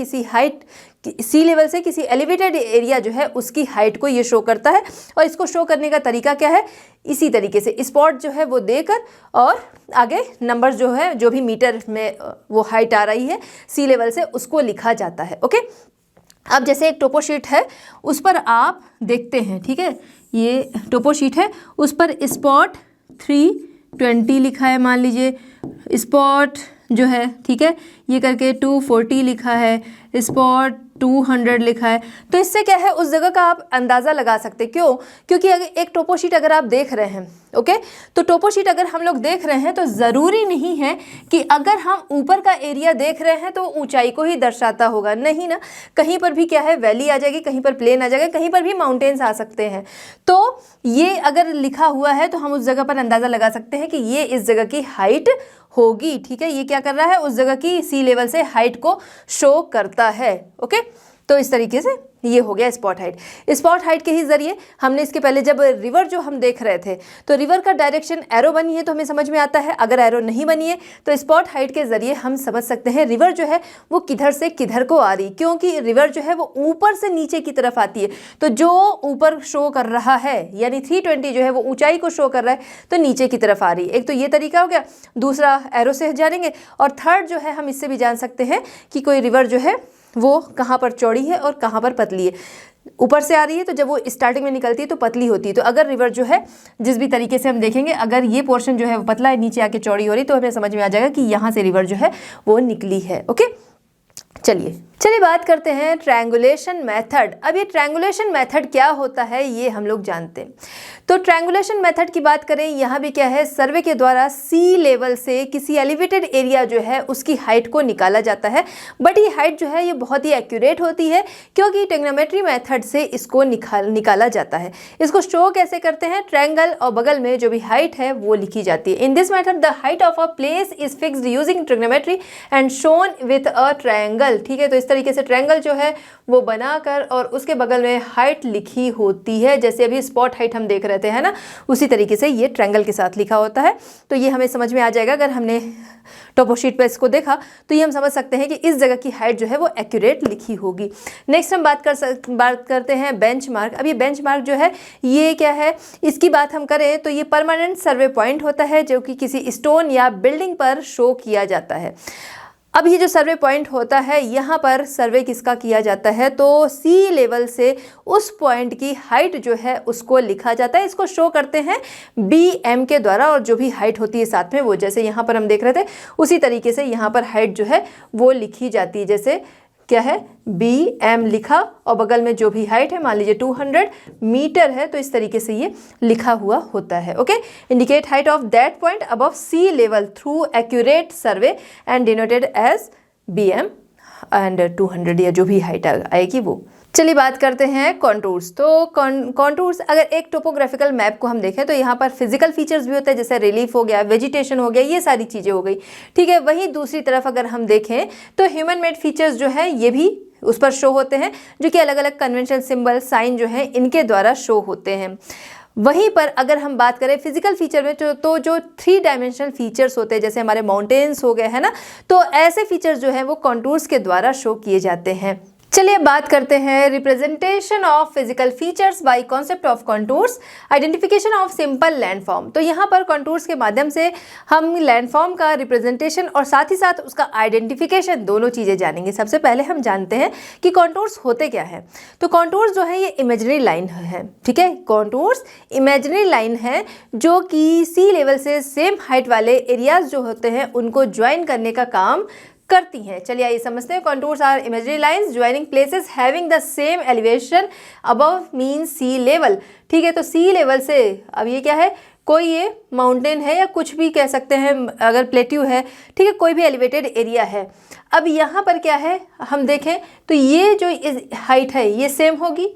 किसी एलिवेटेड एरिया जो है उसकी हाइट को ये शो करता है और इसको शो करने का तरीका क्या है, इसी तरीके से स्पॉट जो है वो देकर और आगे नंबर जो है, जो भी मीटर में वो हाइट आ रही है सी लेवल से, उसको लिखा जाता है। ओके, अब जैसे एक टोपो शीट है उस पर आप देखते हैं, ठीक है, ये टोपो शीट है, उस पर स्पॉट 320 लिखा है, मान लीजिए स्पॉट जो है, ठीक है, ये करके 240 लिखा है, स्पॉट 200 लिखा है। तो इससे क्या है, उस जगह का आप अंदाज़ा लगा सकते। क्यों? क्योंकि अगर एक टोपो शीट अगर आप देख रहे हैं, ओके, तो टोपो शीट अगर हम लोग देख रहे हैं तो ज़रूरी नहीं है कि अगर हम ऊपर का एरिया देख रहे हैं तो ऊंचाई को ही दर्शाता होगा, नहीं ना, कहीं पर भी क्या है, वैली आ जाएगी, कहीं पर प्लेन आ जाएगा, कहीं पर भी माउंटेन्स आ सकते हैं। तो ये अगर लिखा हुआ है तो हम उस जगह पर अंदाज़ा लगा सकते हैं कि ये इस जगह की हाइट होगी। ठीक है, ये क्या कर रहा है, उस जगह की सी लेवल से हाइट को शो करता है। ओके, तो इस तरीके से ये हो गया स्पॉट हाइट। स्पॉट हाइट के ही जरिए हमने इसके पहले जब रिवर जो हम देख रहे थे तो रिवर का डायरेक्शन एरो बनी है तो हमें समझ में आता है, अगर एरो नहीं बनी है तो स्पॉट हाइट के जरिए हम समझ सकते हैं रिवर जो है वो किधर से किधर को आ रही, क्योंकि रिवर जो है वो ऊपर से नीचे की तरफ आती है। तो जो ऊपर शो कर रहा है यानी 320 जो है वो ऊंचाई को शो कर रहा है तो नीचे की तरफ आ रही है। एक तो ये तरीका हो गया, दूसरा एरो से जानेंगे, और थर्ड जो है हम इससे भी जान सकते हैं कि कोई रिवर जो है वो कहाँ पर चौड़ी है और कहाँ पर पतली है। ऊपर से आ रही है तो जब वो स्टार्टिंग में निकलती है तो पतली होती है, तो अगर रिवर जो है जिस भी तरीके से हम देखेंगे, अगर ये पोर्शन जो है वो पतला है, नीचे आके चौड़ी हो रही, तो हमें समझ में आ जाएगा कि यहाँ से रिवर जो है वो निकली है। ओके, चलिए चलिए बात करते हैं ट्रायंगुलेशन मेथड। अब ये ट्रायंगुलेशन मेथड क्या होता है ये हम लोग जानते हैं। तो ट्रायंगुलेशन मेथड की बात करें, यहाँ भी क्या है, सर्वे के द्वारा सी लेवल से किसी एलिवेटेड एरिया जो है उसकी हाइट को निकाला जाता है। बट ये हाइट जो है ये बहुत ही एक्यूरेट होती है क्योंकि ट्रिग्नोमेट्री मेथड से इसको निकाला जाता है। इसको शो कैसे करते हैं, ट्रायंगल और बगल में जो भी हाइट है वो लिखी जाती है। In this method the height of a place is fixed using trigonometry and shown with a triangle. ठीक है, तो इस तरीके से ट्रायंगल जो है वो बनाकर और उसके बगल में हाइट लिखी होती है। जैसे अभी स्पॉट हाइट हम देख रहे थे, है ना, उसी तरीके से ये ट्रायंगल के साथ लिखा होता है। तो ये हमें समझ में आ जाएगा, अगर हमने टोपो शीट पे इसको देखा तो ये हम समझ सकते हैं कि इस जगह की हाइट जो है वो एक्यूरेट लिखी होगी। नेक्स्ट हम बात करते हैं बेंचमार्क। अब ये बेंचमार्क जो है ये क्या है, इसकी बात हम करें तो ये परमानेंट सर्वे पॉइंट होता है जो कि किसी स्टोन या बिल्डिंग पर शो किया जाता है। अब ये जो सर्वे पॉइंट होता है यहाँ पर सर्वे किसका किया जाता है, तो सी लेवल से उस पॉइंट की हाइट जो है उसको लिखा जाता है। इसको शो करते हैं BM के द्वारा और जो भी हाइट होती है साथ में वो, जैसे यहाँ पर हम देख रहे थे उसी तरीके से यहाँ पर हाइट जो है वो लिखी जाती है। जैसे क्या है, BM लिखा और बगल में जो भी हाइट है, मान लीजिए 200 मीटर है, तो इस तरीके से ये लिखा हुआ होता है। Okay, indicate height of that point above sea level through accurate survey and denoted as BM and 200 या जो भी हाइट आएगी वो। चलिए बात करते हैं कॉन्टूर्स। तो कॉन्टूर्स, अगर एक टोपोग्राफिकल मैप को हम देखें तो यहाँ पर फिजिकल फीचर्स भी होते हैं, जैसे रिलीफ हो गया, वेजिटेशन हो गया, ये सारी चीज़ें हो गई। ठीक है, वहीं दूसरी तरफ अगर हम देखें तो ह्यूमन मेड फीचर्स जो है ये भी उस पर शो होते हैं, जो कि अलग अलग कन्वेंशन, सिंबल, साइन जो है इनके द्वारा शो होते हैं। वहीं पर अगर हम बात करें फिजिकल फीचर में तो जो 3 डायमेंशनल फीचर्स होते हैं, जैसे हमारे माउंटेन्स हो गए, है ना, तो ऐसे फीचर्स जो हैं वो कॉन्टूर्स के द्वारा शो किए जाते हैं। चलिए बात करते हैं representation of physical features by concept of contours, identification of simple landform. तो यहाँ पर कॉन्टूर्स के माध्यम से हम लैंडफॉर्म का रिप्रेजेंटेशन और साथ ही साथ उसका आइडेंटिफिकेशन दोनों चीज़ें जानेंगे। सबसे पहले हम जानते हैं कि कॉन्टूर्स होते क्या है। तो कॉन्टूर्स जो है ये इमेजिनरी लाइन है। ठीक है, कॉन्टूर्स इमेजिनरी लाइन है जो कि सी लेवल से सेम हाइट वाले एरियाज जो होते हैं उनको ज्वाइन करने का काम करती हैं। चलिए आइए समझते हैं। Contours are imaginary lines joining places having the same elevation above mean sea level. ठीक है, तो सी लेवल से, अब ये क्या है, कोई ये माउंटेन है या कुछ भी कह सकते हैं, अगर प्लेट्यू है, ठीक है, कोई भी एलिवेटेड एरिया है। अब यहाँ पर क्या है, हम देखें तो ये जो हाइट है ये सेम होगी,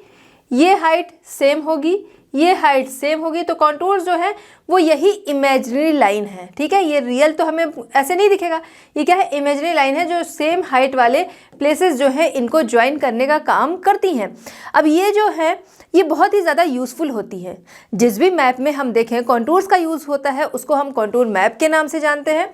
ये हाइट सेम होगी, ये हाइट सेम होगी। तो कॉन्टूर्स जो है वो यही इमेजिनरी लाइन है। ठीक है, ये रियल तो हमें ऐसे नहीं दिखेगा, ये क्या है, इमेजिनरी लाइन है जो सेम हाइट वाले प्लेसेस जो है इनको ज्वाइन करने का काम करती हैं। अब ये जो है ये बहुत ही ज़्यादा यूज़फुल होती है। जिस भी मैप में हम देखें कॉन्टूर्स का यूज़ होता है उसको हम कॉन्टूर मैप के नाम से जानते हैं।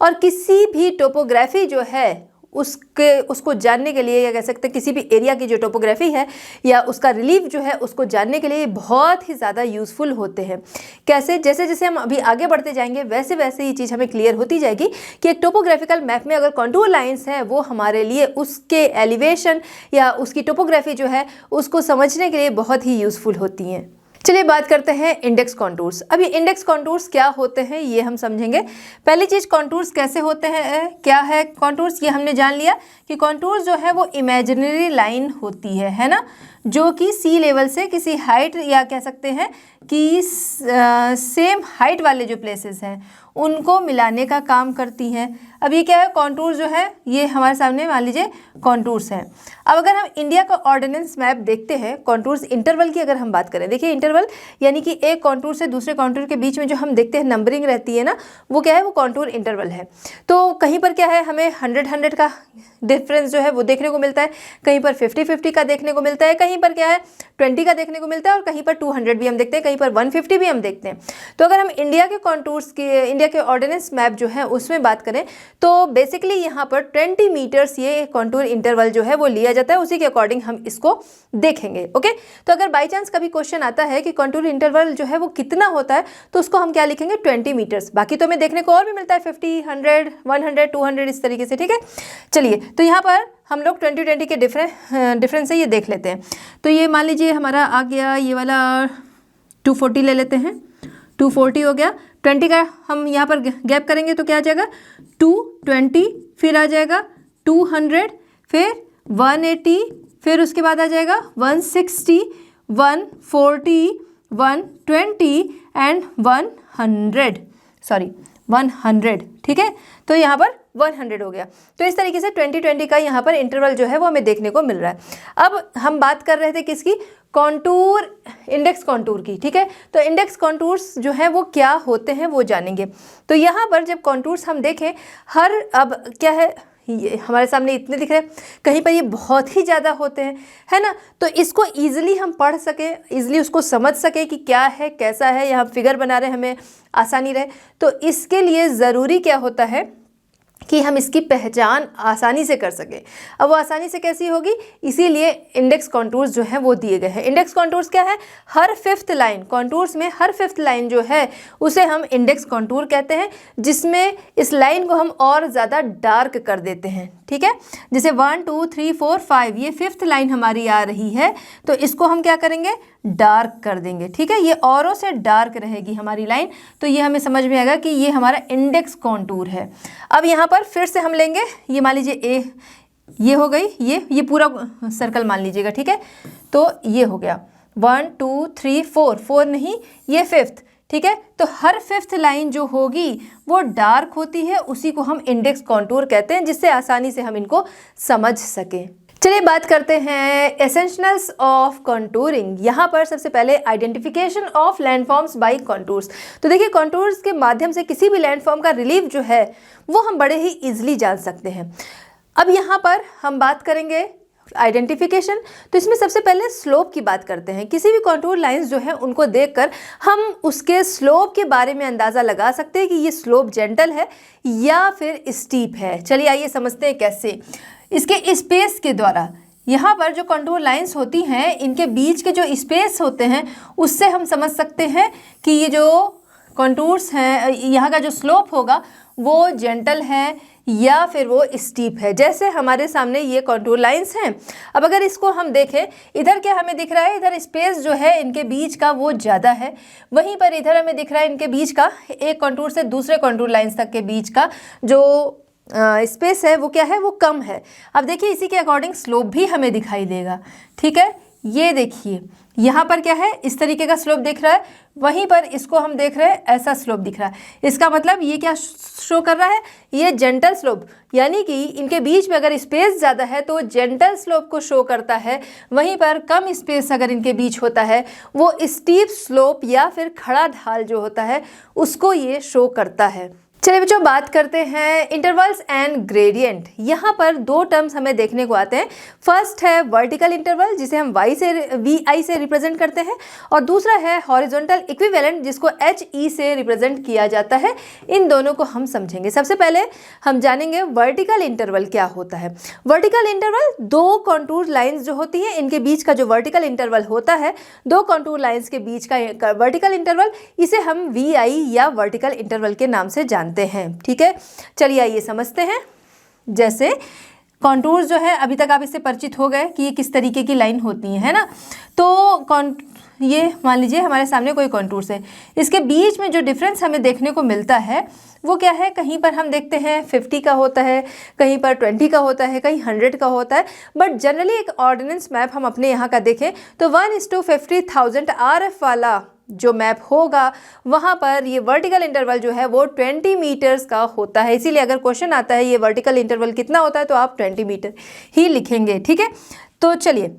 और किसी भी टोपोग्राफी जो है उसको जानने के लिए, या कह सकते हैं किसी भी एरिया की जो टोपोग्राफी है या उसका रिलीफ जो है उसको जानने के लिए बहुत ही ज़्यादा यूज़फुल होते हैं। कैसे, जैसे जैसे हम अभी आगे बढ़ते जाएंगे वैसे वैसे ये चीज़ हमें क्लियर होती जाएगी कि एक टोपोग्राफिकल मैप में अगर कॉन्टूर लाइंस हैं वो हमारे लिए उसके एलिवेशन या उसकी टोपोग्राफी जो है उसको समझने के लिए बहुत ही यूज़फुल होती हैं। चलिए बात करते हैं इंडेक्स कॉन्टूर्स। अब ये इंडेक्स कॉन्टूर्स क्या होते हैं ये हम समझेंगे। पहली चीज़, कॉन्टूर्स कैसे होते हैं, क्या है कॉन्टूर्स, ये हमने जान लिया कि कॉन्टूर्स जो है वो इमेजिनरी लाइन होती है ना, जो कि सी लेवल से किसी हाइट या कह सकते हैं कि सेम हाइट वाले जो प्लेसेस हैं उनको मिलाने का काम करती हैं। अब ये क्या है, कॉन्टूर्स जो है ये हमारे सामने मान लीजिए कॉन्टूर्स हैं। अब अगर हम इंडिया का ऑर्डिनेंस मैप देखते हैं, कॉन्टूर्स इंटरवल की अगर हम बात करें, देखिए इंटरवल यानी कि एक कॉन्टूर से दूसरे कॉन्टूर के बीच में जो हम देखते हैं नंबरिंग रहती है ना, वो क्या है, वो कॉन्टूर इंटरवल है। तो कहीं पर क्या है, हमें 100 का डिफरेंस जो है वो देखने को मिलता है, कहीं पर 50-50 का देखने को मिलता है, कहीं पर क्या है 20 का देखने को मिलता है और कहीं पर 200 भी हम देखते हैं, कहीं पर 150 भी हम देखते हैं। तो अगर हम इंडिया के कॉन्टूर्स के, इंडिया के ऑर्डिनेंस मैप जो है उसमें बात करें तो बेसिकली यहाँ पर 20 मीटर्स ये कॉन्टूर इंटरवल जो है वो लिया जाता है, उसी के अकॉर्डिंग हम इसको देखेंगे। ओके, तो अगर बाई चांस कभी क्वेश्चन आता है कि कॉन्टूर इंटरवल जो है वो कितना होता है तो उसको हम क्या लिखेंगे, 20 मीटर्स। बाकी तो हमें देखने को और भी मिलता है 50, 100, 100, 200 इस तरीके से। ठीक है, चलिए तो यहाँ पर हम लोग 20 के डिफरेंस से ये देख लेते हैं। तो ये मान लीजिए हमारा आ गया ये वाला 240 ले लेते हैं, 240 हो गया। 20 का हम यहाँ पर गैप करेंगे तो क्या आ जाएगा 220, फिर आ जाएगा 200, फिर 180, फिर उसके बाद आ जाएगा 160, 140, 120 एंड 100, ठीक है। तो यहाँ पर 100 हो गया। तो इस तरीके से 20-20 का यहाँ पर इंटरवल जो है वो हमें देखने को मिल रहा है। अब हम बात कर रहे थे किसकी, कॉन्टूर, इंडेक्स कॉन्टूर की, ठीक है। तो इंडेक्स कॉन्टूर्स जो है वो क्या होते हैं वो जानेंगे। तो यहाँ पर जब कॉन्टूर्स हम देखें, अब क्या है, ये हमारे सामने इतने दिख रहे हैं, कहीं पर ये बहुत ही ज़्यादा होते हैं, है ना। तो इसको ईजिली हम पढ़ सकें, ईजिली उसको समझ सकें कि क्या है कैसा है, यहाँ फिगर बना रहे हमें आसानी रहे, तो इसके लिए ज़रूरी क्या होता है कि हम इसकी पहचान आसानी से कर सकें। अब वो आसानी से कैसी होगी, इसीलिए इंडेक्स कॉन्टूर्स जो हैं वो दिए गए हैं। इंडेक्स कॉन्टूर्स क्या है, हर 5th लाइन, कॉन्टूर्स में हर 5th लाइन जो है उसे हम इंडेक्स कॉन्टूर कहते हैं, जिसमें इस लाइन को हम और ज़्यादा डार्क कर देते हैं, ठीक है। जैसे 1 2 3 4 5 ये 5th लाइन हमारी आ रही है, तो इसको हम क्या करेंगे, डार्क कर देंगे, ठीक है। ये औरों से डार्क रहेगी हमारी लाइन, तो ये हमें समझ में आएगा कि ये हमारा इंडेक्स कॉन्टूर है। अब यहाँ पर फिर से हम लेंगे, ये मान लीजिए ए, ये हो गई, ये पूरा सर्कल मान लीजिएगा, ठीक है। तो ये हो गया 1 2 3 4 नहीं, ये 5th, ठीक है। तो हर 5th लाइन जो होगी वो डार्क होती है, उसी को हम इंडेक्स कॉन्टूर कहते हैं, जिससे आसानी से हम इनको समझ सकें। चलिए बात करते हैं एसेंशियल्स ऑफ कॉन्टूरिंग। यहाँ पर सबसे पहले identification of landforms by contours. तो देखिए, कॉन्टूर्स के माध्यम से किसी भी लैंडफॉर्म का रिलीफ जो है वो हम बड़े ही इजीली जान सकते हैं। अब यहाँ पर हम बात करेंगे आइडेंटिफिकेशन, तो इसमें सबसे पहले स्लोप की बात करते हैं। किसी भी कॉन्टूर लाइंस जो है उनको देखकर हम उसके स्लोप के बारे में अंदाज़ा लगा सकते हैं कि ये स्लोप जेंटल है या फिर स्टीप है। चलिए आइए समझते हैं कैसे। इसके स्पेस के द्वारा, यहाँ पर जो कंटूर लाइंस होती हैं इनके बीच के जो स्पेस होते हैं उससे हम समझ सकते हैं कि ये जो कंटूर्स हैं, यहाँ का जो स्लोप होगा वो जेंटल है या फिर वो स्टीप है। जैसे हमारे सामने ये कंटूर लाइंस हैं। अब अगर इसको हम देखें, इधर क्या हमें दिख रहा है, इधर स्पेस जो है इनके बीच का वो ज़्यादा है, वहीं पर इधर हमें दिख रहा है इनके बीच का, एक कंटूर से दूसरे कंटूर लाइंस तक के बीच का जो स्पेस है वो क्या है, वो कम है। अब देखिए इसी के अकॉर्डिंग स्लोप भी हमें दिखाई देगा, ठीक है। ये देखिए यहाँ पर क्या है, इस तरीके का स्लोप दिख रहा है, वहीं पर इसको हम देख रहे हैं ऐसा स्लोप दिख रहा है। इसका मतलब ये क्या शो कर रहा है, ये जेंटल स्लोप, यानी कि इनके बीच में अगर स्पेस ज़्यादा है तो जेंटल स्लोप को शो करता है, वहीं पर कम स्पेस अगर इनके बीच होता है वो स्टीप स्लोप या फिर खड़ा ढाल जो होता है उसको ये शो करता है। चलिए बच्चों बात करते हैं इंटरवल्स एंड ग्रेडियंट। यहाँ पर दो टर्म्स हमें देखने को आते हैं। फर्स्ट है वर्टिकल इंटरवल जिसे हम VI से रिप्रेजेंट करते हैं, और दूसरा है हॉरिजॉन्टल इक्विवेलेंट जिसको HE से रिप्रेजेंट किया जाता है। इन दोनों को हम समझेंगे। सबसे पहले हम जानेंगे वर्टिकल इंटरवल क्या होता है। वर्टिकल इंटरवल दो कॉन्टूर लाइन्स जो होती हैं इनके बीच का जो वर्टिकल इंटरवल होता है, दो कॉन्टूर लाइन्स के बीच का वर्टिकल इंटरवल, इसे हम VI या वर्टिकल इंटरवल के नाम से जानते हैं, ठीक है। चलिए आइए समझते हैं। जैसे कॉन्टूर्स जो है अभी तक आप इससे परिचित हो गए कि ये किस तरीके की लाइन होती है ना। तो ये मान लीजिए हमारे सामने कोई कॉन्टूर्स है, इसके बीच में जो डिफरेंस हमें देखने को मिलता है वो क्या है, कहीं पर हम देखते हैं 50 का होता है, कहीं पर 20 का होता है, कहीं 100 का होता है। बट जनरली एक ऑर्डिनेंस मैप हम अपने यहाँ का देखें तो 1:50,000 RF वाला जो मैप होगा वहाँ पर ये वर्टिकल इंटरवल जो है वो 20 मीटर्स का होता है। इसीलिए अगर क्वेश्चन आता है ये वर्टिकल इंटरवल कितना होता है तो आप 20 मीटर ही लिखेंगे, ठीक है। तो चलिए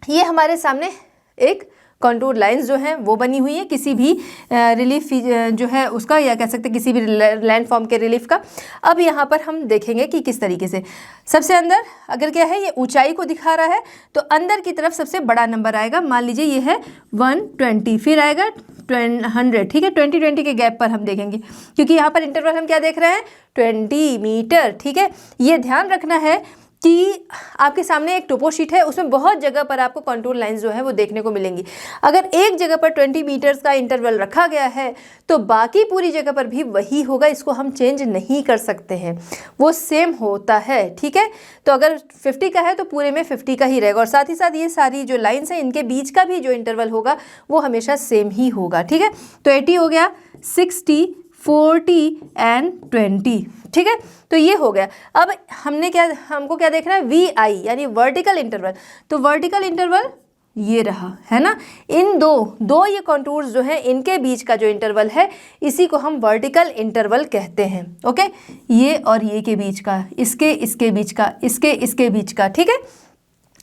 ये हमारे सामने एक कॉन्टूर लाइंस जो हैं वो बनी हुई है किसी भी रिलीफ जो है उसका, या कह सकते हैं किसी भी लैंडफॉर्म के रिलीफ का। अब यहाँ पर हम देखेंगे कि किस तरीके से। सबसे अंदर अगर क्या है, ये ऊंचाई को दिखा रहा है तो अंदर की तरफ सबसे बड़ा नंबर आएगा। मान लीजिए ये है 120, फिर आएगा 100, ठीक है। 20 के गैप पर हम देखेंगे क्योंकि यहाँ पर इंटरवल हम क्या देख रहे हैं, 20 मीटर, ठीक है। ये ध्यान रखना है कि आपके सामने एक टोपो शीट है, उसमें बहुत जगह पर आपको कंटूर लाइंस जो है वो देखने को मिलेंगी। अगर एक जगह पर 20 मीटर्स का इंटरवल रखा गया है तो बाकी पूरी जगह पर भी वही होगा, इसको हम चेंज नहीं कर सकते हैं, वो सेम होता है, ठीक है। तो अगर 50 का है तो पूरे में 50 का ही रहेगा, और साथ ही साथ ये सारी जो लाइन्स हैं इनके बीच का भी जो इंटरवल होगा वो हमेशा सेम ही होगा, ठीक है। तो 80 हो गया, 60, 40 and 20। ठीक है, तो ये हो गया। अब हमको क्या देखना है, VI यानी वर्टिकल इंटरवल। तो वर्टिकल इंटरवल ये रहा, है ना। इन दो ये कॉन्टूर्स जो है इनके बीच का जो इंटरवल है इसी को हम वर्टिकल इंटरवल कहते हैं। ओके, ये और ये के बीच का, इसके बीच का, इसके बीच का, ठीक है,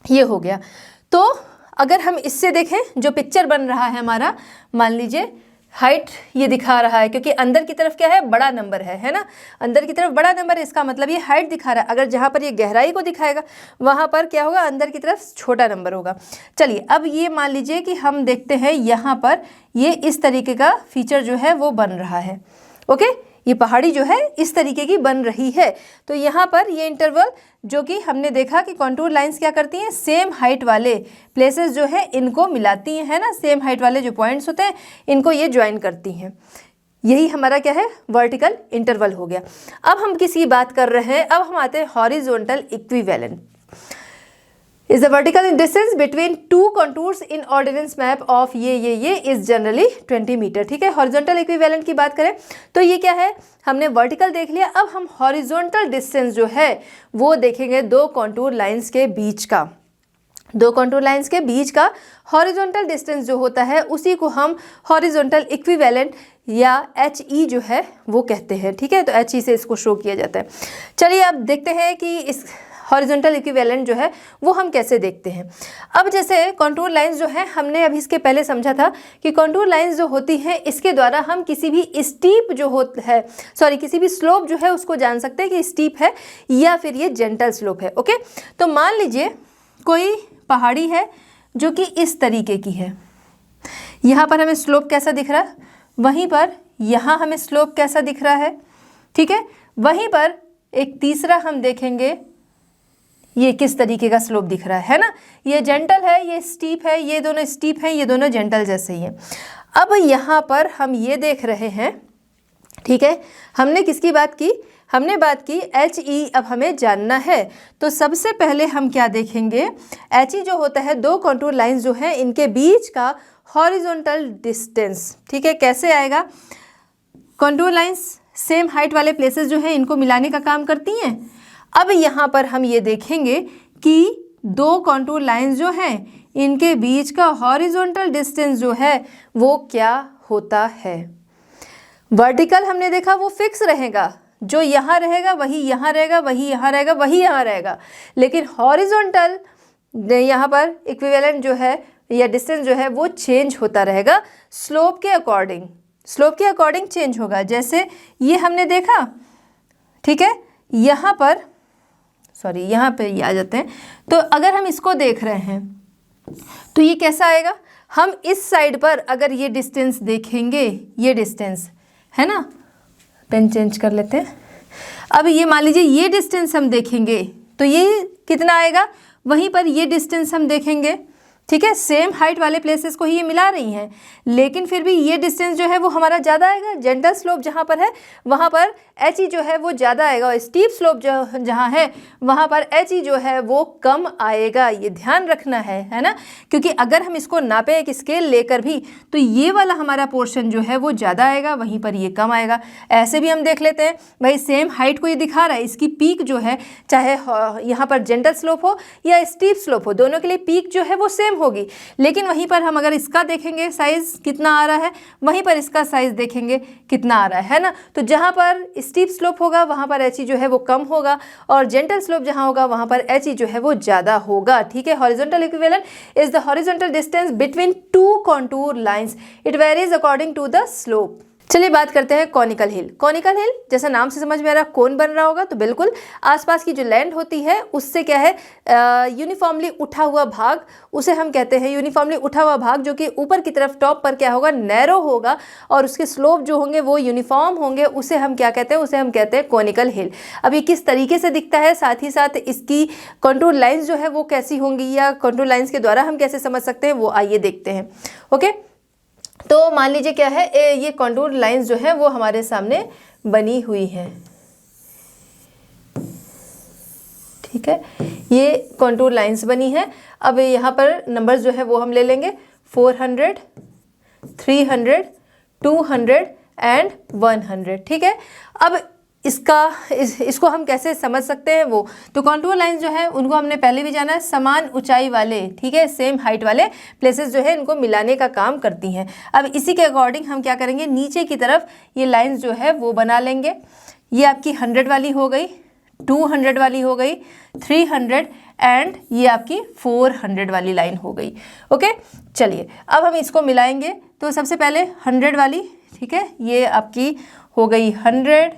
ये हो गया। तो अगर हम इससे देखें जो पिक्चर बन रहा है हमारा, मान लीजिए हाइट ये दिखा रहा है क्योंकि अंदर की तरफ क्या है, बड़ा नंबर है ना, अंदर की तरफ बड़ा नंबर है, इसका मतलब ये हाइट दिखा रहा है। अगर जहाँ पर ये गहराई को दिखाएगा वहाँ पर क्या होगा, अंदर की तरफ छोटा नंबर होगा। चलिए अब ये मान लीजिए कि हम देखते हैं यहाँ पर ये इस तरीके का फीचर जो है वो बन रहा है। ओके, ये पहाड़ी जो है इस तरीके की बन रही है। तो यहाँ पर ये इंटरवल जो कि हमने देखा कि कॉन्टूर लाइंस क्या करती हैं, सेम हाइट वाले प्लेसेस जो है इनको मिलाती हैं, है ना, सेम हाइट वाले जो पॉइंट्स होते हैं इनको ये ज्वाइन करती हैं। यही हमारा क्या है, वर्टिकल इंटरवल हो गया। अब हम किसी बात कर रहे हैं, अब हम आते हैं horizontal equivalent. is the vertical distance between two contours in ordnance map of ये is generally 20 मीटर। ठीक है, हॉरिजॉन्टल इक्विवेलेंट की बात करें तो ये क्या है, हमने वर्टिकल देख लिया। अब हम हॉरिजॉन्टल डिस्टेंस जो है वो देखेंगे दो कॉन्टूर लाइंस के बीच का। दो कॉन्टूर लाइंस के बीच का हॉरिजॉन्टल डिस्टेंस जो होता है उसी को हम हॉरिजॉन्टल इक्विवेलेंट या HE जो है वो कहते हैं। ठीक है, तो HE से इसको शो किया जाता है। चलिए अब देखते हैं कि इस हॉरिजॉन्टल इक्विवेलेंट जो है वो हम कैसे देखते हैं। अब जैसे कॉन्टूर लाइंस जो है, हमने अभी इसके पहले समझा था कि कॉन्टूर लाइंस जो होती हैं इसके द्वारा हम किसी भी स्टीप जो है, किसी भी स्लोप जो है उसको जान सकते हैं कि स्टीप है या फिर ये जेंटल स्लोप है। ओके, तो मान लीजिए कोई पहाड़ी है जो कि इस तरीके की है, यहाँ पर हमें स्लोप कैसा दिख रहा है, वहीं पर यहाँ हमें स्लोप कैसा दिख रहा है। ठीक है, वहीं पर एक तीसरा हम देखेंगे ये किस तरीके का स्लोप दिख रहा है ना, ये जेंटल है, ये स्टीप है, ये दोनों स्टीप हैं, ये दोनों जेंटल जैसे ही हैं। अब यहाँ पर हम ये देख रहे हैं, ठीक है, हमने किसकी बात की, हमने बात की HE। अब हमें जानना है तो सबसे पहले हम क्या देखेंगे, HE जो होता है दो कॉन्टूर लाइंस जो हैं इनके बीच का हॉरिजॉन्टल डिस्टेंस। ठीक है, कैसे आएगा, कॉन्टूर लाइंस सेम हाइट वाले प्लेसेस जो हैं इनको मिलाने का काम करती हैं। अब यहाँ पर हम ये देखेंगे कि दो कॉन्टूर लाइंस जो हैं इनके बीच का हॉरिजॉन्टल डिस्टेंस जो है वो क्या होता है। वर्टिकल हमने देखा वो फिक्स रहेगा, जो यहाँ रहेगा वही यहाँ रहेगा, वही यहाँ रहेगा, वही यहाँ रहेगा। लेकिन हॉरिजॉन्टल यहाँ पर इक्विवेलेंट जो है या डिस्टेंस जो है वो चेंज होता रहेगा स्लोप के अकॉर्डिंग, स्लोप के अकॉर्डिंग चेंज होगा। जैसे ये हमने देखा, ठीक है, यहाँ पर यहाँ पे ये आ जाते हैं। तो अगर हम इसको देख रहे हैं तो ये कैसा आएगा, हम इस साइड पर अगर ये डिस्टेंस देखेंगे, ये डिस्टेंस है ना, पेन चेंज कर लेते हैं। अब ये मान लीजिए ये डिस्टेंस हम देखेंगे तो ये कितना आएगा, वहीं पर ये डिस्टेंस हम देखेंगे। ठीक है, सेम हाइट वाले प्लेसेस को ही ये मिला रही हैं, लेकिन फिर भी ये डिस्टेंस जो है वो हमारा ज़्यादा आएगा। जेंटल स्लोप जहाँ पर है वहाँ पर HE जो है वो ज़्यादा आएगा, और स्टीप स्लोप जहाँ है वहाँ पर HE जो है वो कम आएगा। ये ध्यान रखना है ना, क्योंकि अगर हम इसको नापें एक स्केल लेकर भी तो ये वाला हमारा पोर्शन जो है वो ज़्यादा आएगा, वहीं पर ये कम आएगा। ऐसे भी हम देख लेते हैं, भाई सेम हाइट को ये दिखा रहा है, इसकी पीक जो है चाहे यहाँ पर जेंटल स्लोप हो या स्टीप स्लोप हो, दोनों के लिए पीक जो है वो सेम होगी। लेकिन वहीं पर हम अगर इसका देखेंगे साइज कितना आ रहा है, वहीं पर इसका साइज देखेंगे कितना आ रहा है ना। तो जहाँ पर स्टीप स्लोप होगा वहाँ पर HE जो है वो कम होगा, और जेंटल स्लोप जहाँ होगा वहाँ पर HE जो है वो ज़्यादा होगा। ठीक है, horizontal equivalent is the horizontal distance between two contour lines, it varies according to the slope. चलिए बात करते हैं कॉनिकल हिल। कॉनिकल हिल जैसा नाम से समझ में आ रहा है कोन बन रहा होगा, तो बिल्कुल आसपास की जो लैंड होती है उससे क्या है यूनिफॉर्मली उठा हुआ भाग, उसे हम कहते हैं यूनिफॉर्मली उठा हुआ भाग, जो कि ऊपर की तरफ टॉप पर क्या होगा, नैरो होगा, और उसके स्लोप जो होंगे वो यूनिफॉर्म होंगे, उसे हम क्या कहते हैं, उसे हम कहते हैं कॉनिकल हिल। अब ये किस तरीके से दिखता है, साथ ही साथ इसकी कंटूर लाइन्स जो है वो कैसी होंगी, या कंटूर लाइन्स के द्वारा हम कैसे समझ सकते हैं, वो आइए देखते हैं। ओके, तो मान लीजिए क्या है, ये कंटूर लाइंस जो है वो हमारे सामने बनी हुई है। ठीक है, ये कंटूर लाइंस बनी है। अब यहाँ पर नंबर्स जो है वो हम ले लेंगे 400, 300, 200 एंड 100, ठीक है। अब इसको हम कैसे समझ सकते हैं वो, तो कॉन्टूर लाइंस जो है उनको हमने पहले भी जाना है, समान ऊंचाई वाले, ठीक है, सेम हाइट वाले प्लेसेस जो है इनको मिलाने का काम करती हैं। अब इसी के अकॉर्डिंग हम क्या करेंगे, नीचे की तरफ ये लाइंस जो है वो बना लेंगे। ये आपकी 100 वाली हो गई, 200 वाली हो गई, 300 एंड ये आपकी 400 वाली लाइन हो गई। ओके, चलिए अब हम इसको मिलाएंगे। तो सबसे पहले 100 वाली, ठीक है, ये आपकी हो गई 100,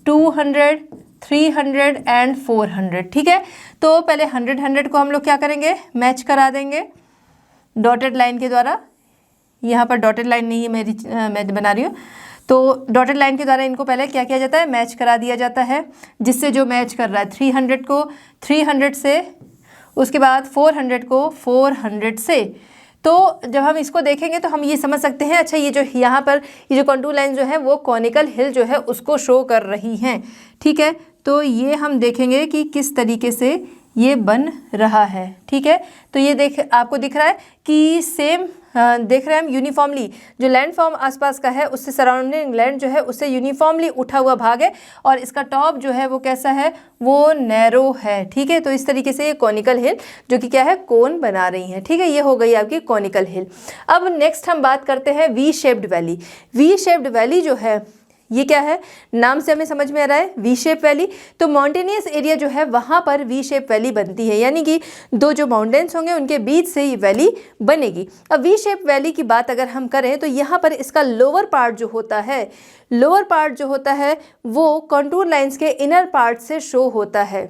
200, 300 एंड 400, ठीक है। तो पहले 100 को हम लोग क्या करेंगे, मैच करा देंगे डॉटेड लाइन के द्वारा। यहाँ पर डॉटेड लाइन नहीं है मेरी, मैं बना रही हूँ। तो डॉटेड लाइन के द्वारा इनको पहले क्या किया जाता है, मैच करा दिया जाता है, जिससे जो मैच कर रहा है 300 को 300 से, उसके बाद 400 को 400 से। तो जब हम इसको देखेंगे तो हम ये समझ सकते हैं, अच्छा ये जो यहाँ पर ये जो कॉन्टूर लाइन जो है वो कॉनिकल हिल जो है उसको शो कर रही हैं, ठीक है। तो ये हम देखेंगे कि किस तरीके से ये बन रहा है, ठीक है। तो ये आपको दिख रहा है कि सेम देख रहे हैं हम यूनिफॉर्मली जो लैंड फॉर्म आसपास का है उससे सराउंडिंग लैंड जो है उससे यूनिफॉर्मली उठा हुआ भाग है, और इसका टॉप जो है वो कैसा है, वो नैरो है, ठीक है। तो इस तरीके से ये कॉनिकल हिल जो कि क्या है, कोन बना रही है, ठीक है। ये हो गई आपकी कॉनिकल हिल। अब नेक्स्ट हम बात करते हैं V shaped valley. V shaped valley जो है ये क्या है, नाम से हमें समझ में आ रहा है वी शेप वैली। तो माउंटेनियस एरिया जो है वहाँ पर वी शेप वैली बनती है, यानी कि दो जो माउंटेन्स होंगे उनके बीच से ये वैली बनेगी। अब वी शेप वैली की बात अगर हम करें तो यहाँ पर इसका लोअर पार्ट जो होता है वो कॉन्टूर लाइंस के इनर पार्ट से शो होता है।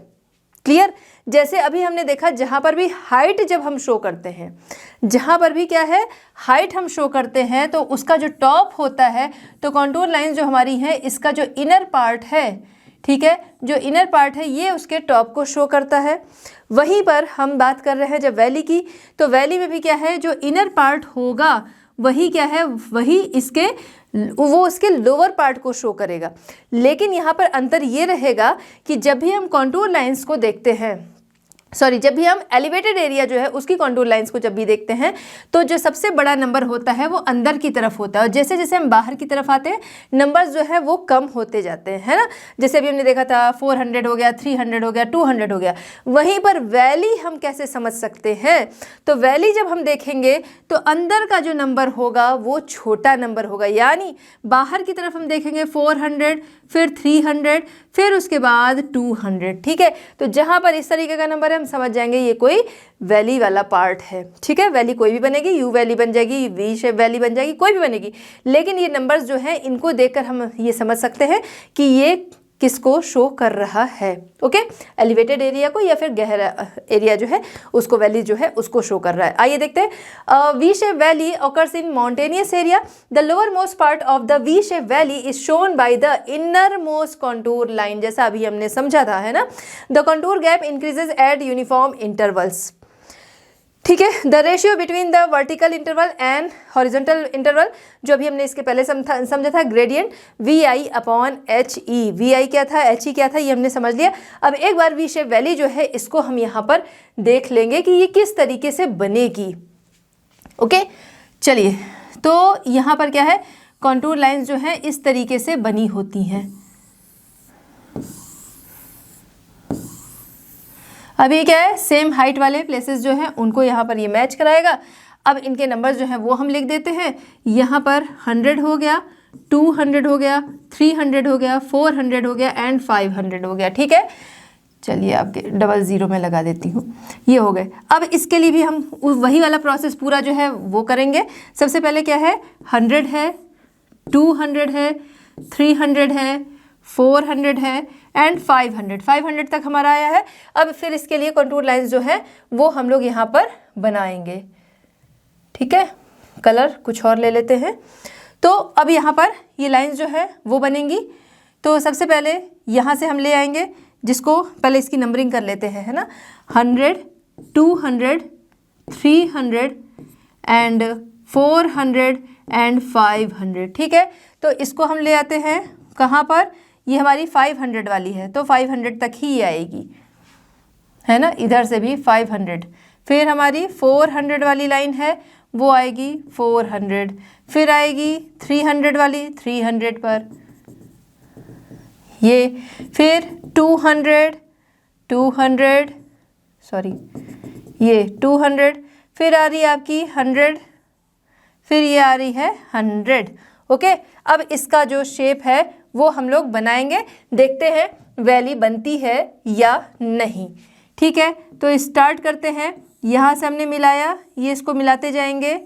क्लियर, जैसे अभी हमने देखा जहाँ पर भी हाइट जब हम शो करते हैं, जहाँ पर भी क्या है हाइट हम शो करते हैं, तो उसका जो टॉप होता है, तो कॉन्टूर लाइन जो हमारी है इसका जो इनर पार्ट है, ठीक है, जो इनर पार्ट है ये उसके टॉप को शो करता है। वहीं पर हम बात कर रहे हैं जब वैली की, तो वैली में भी क्या है, जो इनर पार्ट होगा वही क्या है, वही वो उसके लोअर पार्ट को शो करेगा। लेकिन यहाँ पर अंतर ये रहेगा कि जब भी हम कॉन्टूर लाइंस को देखते हैं, जब भी हम एलिवेटेड एरिया जो है उसकी कॉन्टूर लाइंस को जब भी देखते हैं, तो जो सबसे बड़ा नंबर होता है वो अंदर की तरफ होता है, और जैसे जैसे हम बाहर की तरफ आते हैं नंबर्स जो है वो कम होते जाते हैं, है ना। जैसे अभी हमने देखा था 400 हो गया, 300 हो गया, 200 हो गया। वहीं पर वैली हम कैसे समझ सकते हैं, तो वैली जब हम देखेंगे तो अंदर का जो नंबर होगा वो छोटा नंबर होगा, यानी बाहर की तरफ हम देखेंगे 400, फिर 300, फिर उसके बाद 200, ठीक है। तो जहाँ पर इस तरीके का नंबर है हम समझ जाएंगे ये कोई वैली वाला पार्ट है, ठीक है। वैली कोई भी बनेगी, यू वैली बन जाएगी, वी शेप वैली बन जाएगी, कोई भी बनेगी, लेकिन ये नंबर्स जो हैं इनको देखकर हम ये समझ सकते हैं कि ये किसको शो कर रहा है। ओके, एलिवेटेड एरिया को या फिर गहरा एरिया जो है उसको वैली जो है उसको शो कर रहा है। आइए देखते हैं। V shape valley occurs in mountainous area. The lowermost part of the V shape valley is shown by the innermost contour line. जैसा अभी हमने समझा था, है ना। The contour gap increases at uniform intervals. ठीक है, the ratio between the vertical interval and horizontal interval, जो अभी हमने इसके पहले समझा था, ग्रेडियंट VI/HE। VI क्या था, HE क्या था, ये हमने समझ लिया। अब एक बार वी शेप वैली जो है इसको हम यहाँ पर देख लेंगे कि ये किस तरीके से बनेगी। ओके, चलिए, तो यहाँ पर क्या है, कॉन्टूर लाइंस जो है इस तरीके से बनी होती हैं। अभी क्या है, सेम हाइट वाले प्लेसेस जो हैं उनको यहाँ पर ये मैच कराएगा। अब इनके नंबर्स जो हैं वो हम लिख देते हैं। यहाँ पर 100 हो गया, 200 हो गया, 300 हो गया, 400 हो गया एंड 500 हो गया, ठीक है। चलिए आपके 00 में लगा देती हूँ, ये हो गए। अब इसके लिए भी हम वही वाला प्रोसेस पूरा जो है वो करेंगे। सबसे पहले क्या है, 100 है, 200 है, 300 है, 400 है एंड 500 तक हमारा आया है। अब फिर इसके लिए कंटूर लाइंस जो है वो हम लोग यहाँ पर बनाएंगे, ठीक है। कलर कुछ और ले लेते हैं। तो अब यहाँ पर ये लाइंस जो है वो बनेंगी। तो सबसे पहले यहाँ से हम ले आएंगे, जिसको पहले इसकी नंबरिंग कर लेते हैं, है ना। 100, 200, 300 एंड 400 एंड 500, ठीक है। तो इसको हम ले आते हैं कहाँ पर, ये हमारी 500 वाली है, तो 500 तक ही आएगी, है ना। इधर से भी 500, फिर हमारी 400 वाली लाइन है वो आएगी 400, फिर आएगी 300 वाली 300 पर, ये फिर 200 सॉरी ये 200, फिर आ रही है आपकी 100, फिर ये आ रही है 100। ओके, अब इसका जो शेप है वो हम लोग बनाएंगे, देखते हैं वैली बनती है या नहीं। ठीक है, तो स्टार्ट करते हैं। यहाँ से हमने मिलाया, ये इसको मिलाते जाएंगे।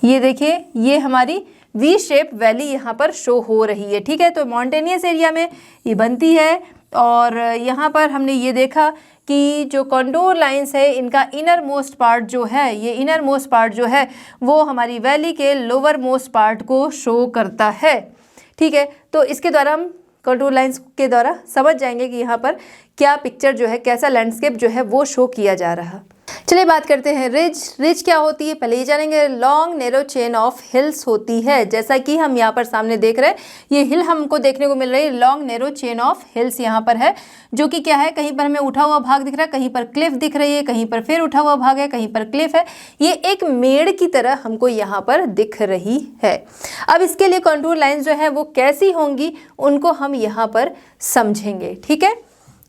ये देखिए, ये हमारी वी शेप वैली यहाँ पर शो हो रही है। ठीक है, तो माउंटेनियस एरिया में ये बनती है। और यहाँ पर हमने ये देखा कि जो कंटूर लाइंस है इनका इनर मोस्ट पार्ट जो है, ये इनर मोस्ट पार्ट जो है वो हमारी वैली के लोअर मोस्ट पार्ट को शो करता है। ठीक है, तो इसके द्वारा हम कंटूर लाइंस के द्वारा समझ जाएंगे कि यहाँ पर क्या पिक्चर जो है, कैसा लैंडस्केप जो है वो शो किया जा रहा। चलिए बात करते हैं रिज। रिज क्या होती है पहले ये जानेंगे। Long narrow chain of hills होती है, जैसा कि हम यहाँ पर सामने देख रहे हैं, ये हिल हमको देखने को मिल रही है। Long narrow chain of hills यहाँ पर है, जो कि क्या है, कहीं पर हमें उठा हुआ भाग दिख रहा है, कहीं पर क्लिफ दिख रही है, कहीं पर फिर उठा हुआ भाग है, कहीं पर क्लिफ है। ये एक मेड़ की तरह हमको यहाँ पर दिख रही है। अब इसके लिए कंटूर लाइन्स जो है वो कैसी होंगी उनको हम यहाँ पर समझेंगे। ठीक है,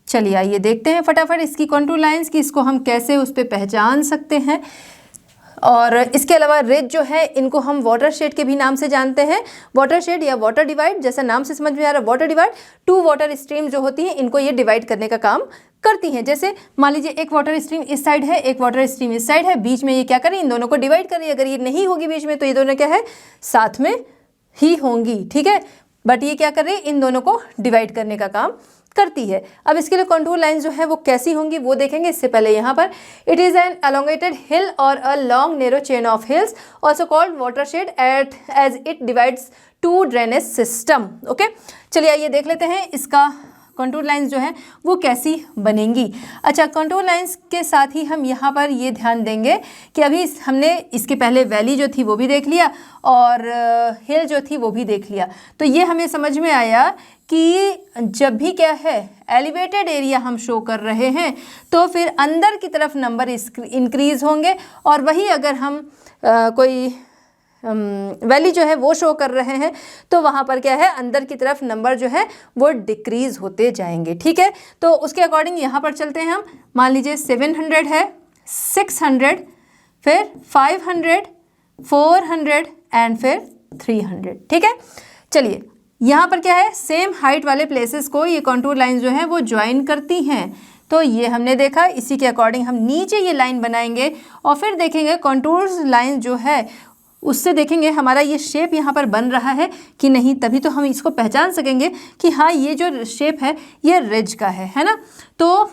चलिए आइए देखते हैं फटाफट इसकी कंटूर लाइंस की, इसको हम कैसे उस पर पहचान सकते हैं। और इसके अलावा रिज जो है इनको हम वाटर शेड के भी नाम से जानते हैं। वाटर शेड या वाटर डिवाइड, जैसा नाम से समझ में आ रहा है, water divide, two water stream जो होती हैं इनको ये डिवाइड करने का काम करती हैं। जैसे मान लीजिए एक वाटर स्ट्रीम इस साइड है, एक वाटर स्ट्रीम इस साइड है, बीच में ये क्या करें, इन दोनों को डिवाइड करें। अगर ये नहीं होगी बीच में तो ये दोनों क्या है, साथ में ही होंगी। ठीक है, बट ये क्या कर रही है, इन दोनों को डिवाइड करने का काम करती है। अब इसके लिए कंटूर लाइन जो है वो कैसी होंगी वो देखेंगे। इससे पहले यहाँ पर it is an elongated hill और a long narrow chain of hills also called watershed at as it divides two drainage system. Okay, चलिए आइए देख लेते हैं इसका कंटूर लाइंस जो है वो कैसी बनेंगी। अच्छा, कंटूर लाइंस के साथ ही हम यहाँ पर ये ध्यान देंगे कि अभी हमने इसके पहले वैली जो थी वो भी देख लिया और हिल जो थी वो भी देख लिया। तो ये हमें समझ में आया कि जब भी क्या है एलिवेटेड एरिया हम शो कर रहे हैं तो फिर अंदर की तरफ नंबर इंक्रीज होंगे, और वही अगर हम कोई वैली जो है वो शो कर रहे हैं तो वहाँ पर क्या है, अंदर की तरफ नंबर जो है वो डिक्रीज होते जाएंगे। ठीक है, तो उसके अकॉर्डिंग यहाँ पर चलते हैं हम। मान लीजिए 700 है, 600, फिर 500, 400 एंड फिर 300। ठीक है, चलिए यहाँ पर क्या है, सेम हाइट वाले प्लेसेस को ये कंटूर लाइन जो है वो ज्वाइन करती हैं। तो ये हमने देखा, इसी के अकॉर्डिंग हम नीचे ये लाइन बनाएंगे और फिर देखेंगे कंटूर लाइन जो है उससे देखेंगे हमारा ये शेप यहाँ पर बन रहा है कि नहीं, तभी तो हम इसको पहचान सकेंगे कि हाँ ये जो शेप है ये रिज का है ना। तो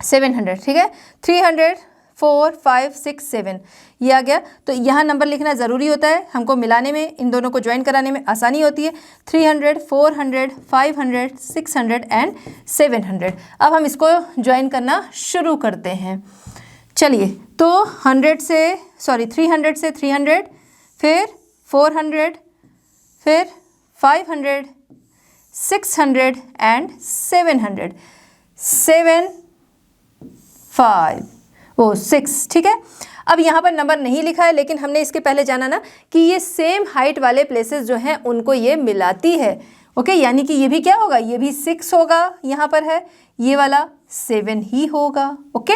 700, ठीक है, 300, 4, 5, 6, 7 ये आ गया। तो यहाँ नंबर लिखना ज़रूरी होता है, हमको मिलाने में, इन दोनों को ज्वाइन कराने में आसानी होती है। 300, 400, 500, 600 एंड 700। अब हम इसको ज्वाइन करना शुरू करते हैं। चलिए, तो 300 से 300, फिर 400, फिर 500, 600 एंड 700, 7, 5, 6। ठीक है, अब यहाँ पर नंबर नहीं लिखा है, लेकिन हमने इसके पहले जाना ना कि ये सेम हाइट वाले प्लेसेस जो हैं उनको ये मिलाती है। ओके, यानी कि ये भी क्या होगा, ये भी 6 होगा, यहाँ पर है, ये वाला 7 ही होगा। ओके,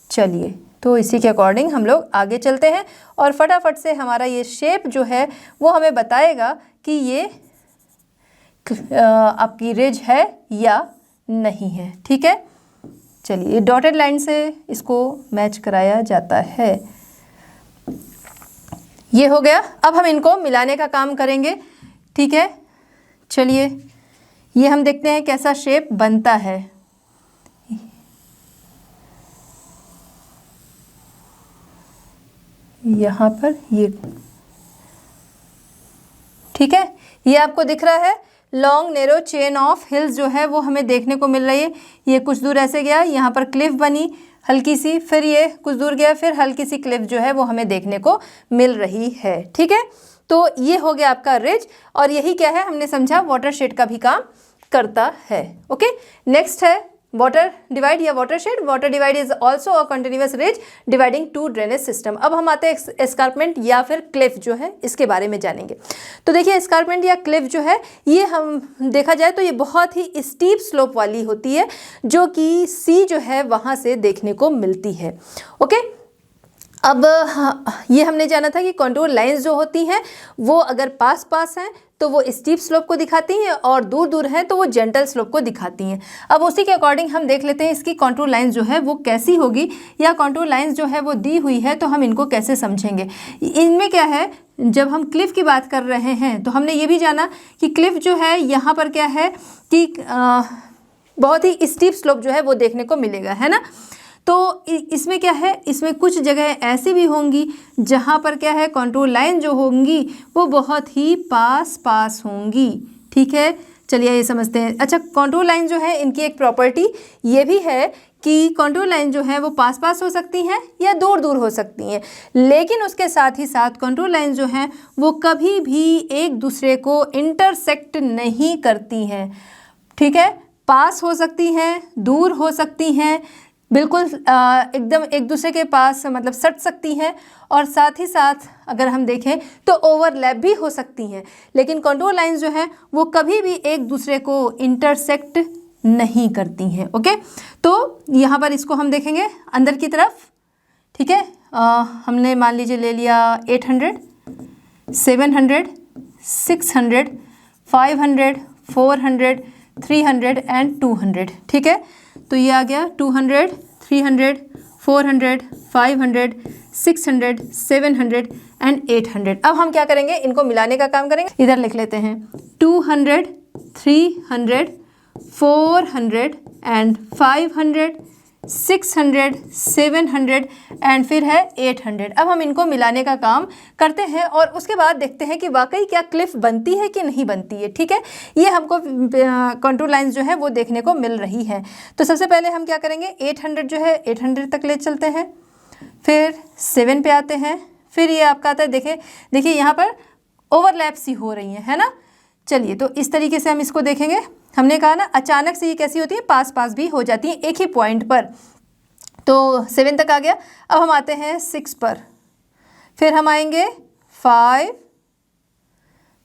चलिए, तो इसी के अकॉर्डिंग हम लोग आगे चलते हैं और फटाफट से हमारा ये शेप जो है वो हमें बताएगा कि ये आपकी रिज है या नहीं है। ठीक है, चलिए डॉटेड लाइन से इसको मैच कराया जाता है। ये हो गया, अब हम इनको मिलाने का काम करेंगे। ठीक है, चलिए ये हम देखते हैं कैसा शेप बनता है। यहाँ पर ये, ठीक है, ये आपको दिख रहा है long narrow chain of hills जो है वो हमें देखने को मिल रही है। ये कुछ दूर ऐसे गया, यहाँ पर क्लिफ बनी हल्की सी, फिर ये कुछ दूर गया, फिर हल्की सी क्लिफ जो है वो हमें देखने को मिल रही है। ठीक है, तो ये हो गया आपका रिज, और यही क्या है, हमने समझा वाटरशेड का भी काम करता है। ओके, नेक्स्ट है वाटर डिवाइड या watershed, water divide is also a continuous ridge dividing to drainage system. अब हम आते हैं एस्कारपमेंट या फिर क्लिफ जो है इसके बारे में जानेंगे। तो देखिए एस्कारपमेंट या क्लिफ जो है ये हम देखा जाए तो ये बहुत ही स्टीप स्लोप वाली होती है जो कि सी जो है वहाँ से देखने को मिलती है। ओके, अब ये हमने जाना था कि कंटूर लाइंस जो होती हैं वो अगर पास पास हैं तो वो स्टीप स्लोप को दिखाती हैं और दूर दूर हैं तो वो जेंटल स्लोप को दिखाती हैं। अब उसी के अकॉर्डिंग हम देख लेते हैं इसकी कंटूर लाइंस जो है वो कैसी होगी, या कंटूर लाइंस जो है वो दी हुई है तो हम इनको कैसे समझेंगे। इनमें क्या है, जब हम क्लिफ की बात कर रहे हैं तो हमने ये भी जाना कि क्लिफ जो है यहाँ पर क्या है कि बहुत ही स्टीप स्लोप जो है वो देखने को मिलेगा, है ना। तो इसमें क्या है, इसमें कुछ जगह ऐसी भी होंगी जहाँ पर क्या है कंटूर लाइन जो होंगी वो बहुत ही पास पास होंगी। ठीक है, चलिए ये समझते हैं। अच्छा, कंटूर लाइन जो है इनकी एक प्रॉपर्टी ये भी है कि कंटूर लाइन जो है वो पास पास हो सकती हैं या दूर दूर हो सकती हैं, लेकिन उसके साथ ही साथ कंटूर लाइन जो हैं वो कभी भी एक दूसरे को इंटरसेक्ट नहीं करती हैं। ठीक है, पास हो सकती हैं, दूर हो सकती हैं, बिल्कुल एकदम एक दूसरे के पास मतलब सट सकती हैं, और साथ ही साथ अगर हम देखें तो ओवरलैप भी हो सकती हैं, लेकिन कंटूर लाइंस जो हैं वो कभी भी एक दूसरे को इंटरसेक्ट नहीं करती हैं। ओके, तो यहाँ पर इसको हम देखेंगे अंदर की तरफ। ठीक है, हमने मान लीजिए ले लिया 800, 700, 600, 500, 400, 300 एंड 200। ठीक है, तो ये आ गया 200, 300, 400, 500, 600, 700 एंड 800। अब हम क्या करेंगे, इनको मिलाने का काम करेंगे। इधर लिख लेते हैं 200, 300, 400 एंड 500, 600, 700 एंड फिर है 800। अब हम इनको मिलाने का काम करते हैं और उसके बाद देखते हैं कि वाकई क्या क्लिफ बनती है कि नहीं बनती है। ठीक है, ये हमको कंटूर लाइंस जो है वो देखने को मिल रही है। तो सबसे पहले हम क्या करेंगे, 800 जो है 800 तक ले चलते हैं, फिर 7 पे आते हैं, फिर ये आपका आता है, देखिए यहाँ पर ओवरलैप सी हो रही है ना। चलिए, तो इस तरीके से हम इसको देखेंगे। हमने कहा ना अचानक से ये कैसी होती है, पास पास भी हो जाती है एक ही पॉइंट पर। तो 7 तक आ गया। अब हम आते हैं 6 पर, फिर हम आएंगे 5,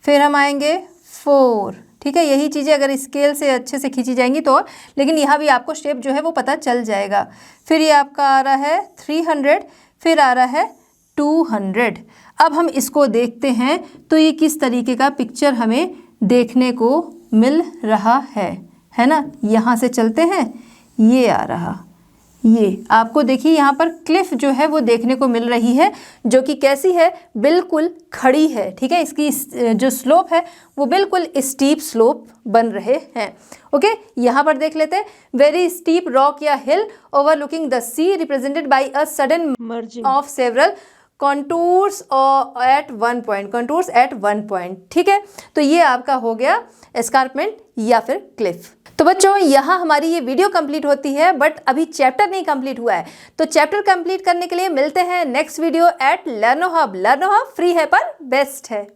फिर हम आएंगे 4। ठीक है, यही चीज़ें अगर स्केल से अच्छे से खींची जाएंगी तो, लेकिन यहाँ भी आपको शेप जो है वो पता चल जाएगा। फिर ये आपका आ रहा है 300, फिर आ रहा है 200। अब हम इसको देखते हैं तो ये किस तरीके का पिक्चर हमें देखने को मिल रहा है ना। यहाँ से चलते हैं, ये आ रहा, ये आपको देखिए यहाँ पर क्लिफ जो है वो देखने को मिल रही है, जो कि कैसी है, बिल्कुल खड़ी है। ठीक है, इसकी जो स्लोप है वो बिल्कुल स्टीप स्लोप बन रहे हैं। ओके, यहाँ पर देख लेते हैं, वेरी स्टीप रॉक या hill overlooking the sea represented by a sudden merging of several contours at one point, contours at one point. ठीक है, तो ये आपका हो गया एस्कारपमेंट या फिर क्लिफ। तो बच्चों यहाँ हमारी ये वीडियो कंप्लीट होती है, बट अभी चैप्टर नहीं कंप्लीट हुआ है। तो चैप्टर कंप्लीट करने के लिए मिलते हैं next video at लर्नो hub. लर्नो hub free है पर बेस्ट है।